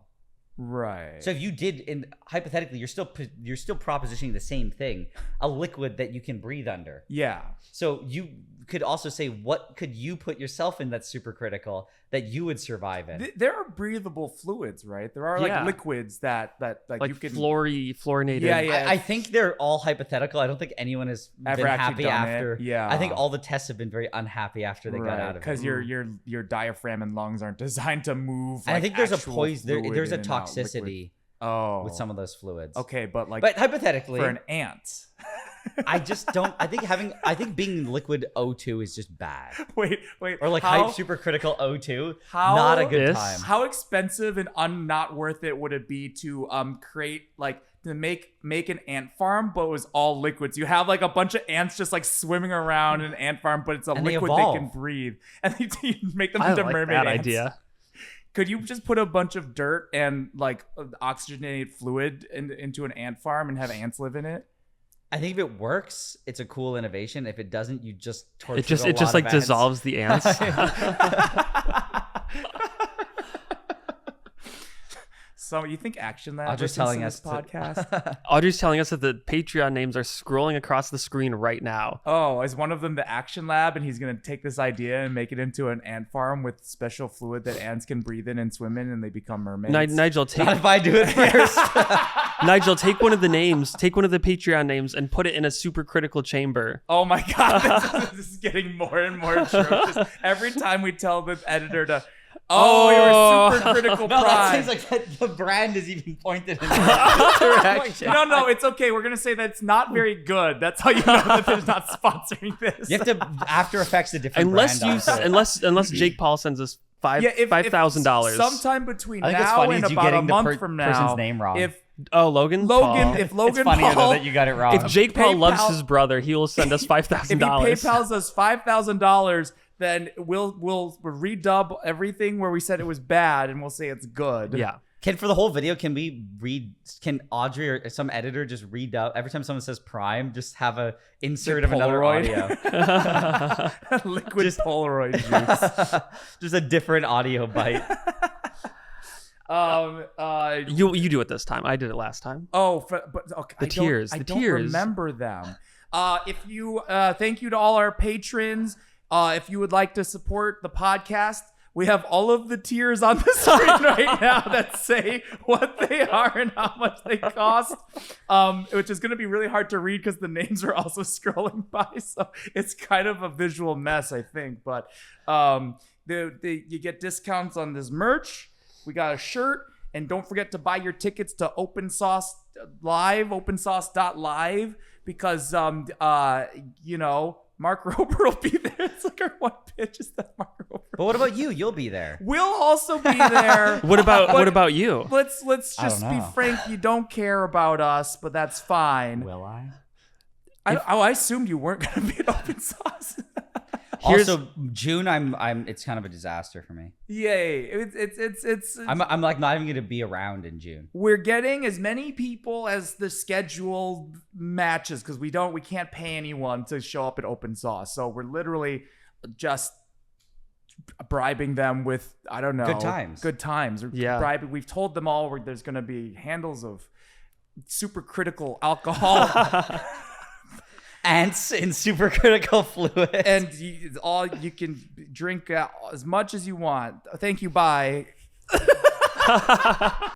Right. So if you did, hypothetically, you're still propositioning the same thing, a liquid that you can breathe under. Yeah. So you could also say, what could you put yourself in that's supercritical that you would survive in? There are breathable fluids, right? There are like Yeah. liquids that Like you can fluorinated. Yeah. I think they're all hypothetical. I don't think anyone has Ever been actually happy done it. after. Yeah. I think all the tests have been very unhappy after they got out of it. because your diaphragm and lungs aren't designed to move. And I like, think there's a actual poison. fluid There's a in and out, liquid. toxicity with some of those fluids. Okay, but like But hypothetically, for an ant. I just don't. I think being liquid O2 is just bad. Wait. Or like how, hype supercritical O2. how- Not a good This- time. How expensive and not worth it would it be to create like to make an ant farm, but it was all liquids? You have like a bunch of ants just like swimming around in an ant farm, but it's a And they liquid they evolve. can breathe, and you make them I into like mermaid that ants. idea. Could you just put a bunch of dirt and like oxygenated fluid into an ant farm and have ants live in it? I think if it works, it's a cool innovation. If it doesn't, you just torture It just a lot like of ants. dissolves the ants. So you think Action Lab Audrey's listens telling to us this podcast? Audrey's telling us that the Patreon names are scrolling across the screen right now. Oh, is one of them the Action Lab, and he's gonna take this idea and make it into an ant farm with special fluid that ants can breathe in and swim in, and they become mermaids? Nigel, Not if I do it first. Nigel, take one of the names, take one of the Patreon names, and put it in a supercritical chamber. Oh my God, this is getting more and more atrocious. Every time we tell the editor to, you're supercritical No, that prime. seems like the brand is even pointed in the right direction. No, it's okay. We're gonna say that it's not very good. That's how you know that they're not sponsoring this. You have to After Effects a different Unless brand. you, unless Jake Paul sends us $5,000. Sometime between I think it's now funny and is you about a getting the month from now, person's name wrong. if Logan Paul. if Logan It's funnier though Paul, that you got it wrong. If Jake Paul loves PayPal- his brother, he will send us if he $5,000. PayPal's us $5,000, then we'll redub everything where we said it was bad, and we'll say it's good. Yeah. For the whole video, can Audrey or some editor just redub every time someone says prime, just have a insert of another Polaroid. audio. Liquid Polaroid juice. Just a different audio bite. You do it this time. I did it last time. But okay, The tears. I The don't tears. remember them. If you thank you to all our patrons. If you would like to support the podcast, we have all of the tiers on the screen right now that say what they are and how much they cost, which is going to be really hard to read because the names are also scrolling by. So it's kind of a visual mess, I think. But you get discounts on this merch. We got a shirt. And don't forget to buy your tickets to Open Sauce Live, opensauce.live, because, Mark Rober will be there. It's like our one pitch is that Mark Rober. But what about you? You'll be there. We'll also be there. What about you? Let's just don't be know. frank. You don't care about us, but that's fine. Will I? I assumed you weren't going to be at Open Sauce. Also, June, it's kind of a disaster for me. Yay! It's I'm like not even gonna be around in June. we're getting as many people as the schedule matches because we can't pay anyone to show up at Open Sauce. So we're literally just bribing them with, I don't know, Good times. Yeah. We've told them all there's going to be handles of supercritical alcohol. Ants in supercritical fluid. And you can drink as much as you want. Thank you. Bye.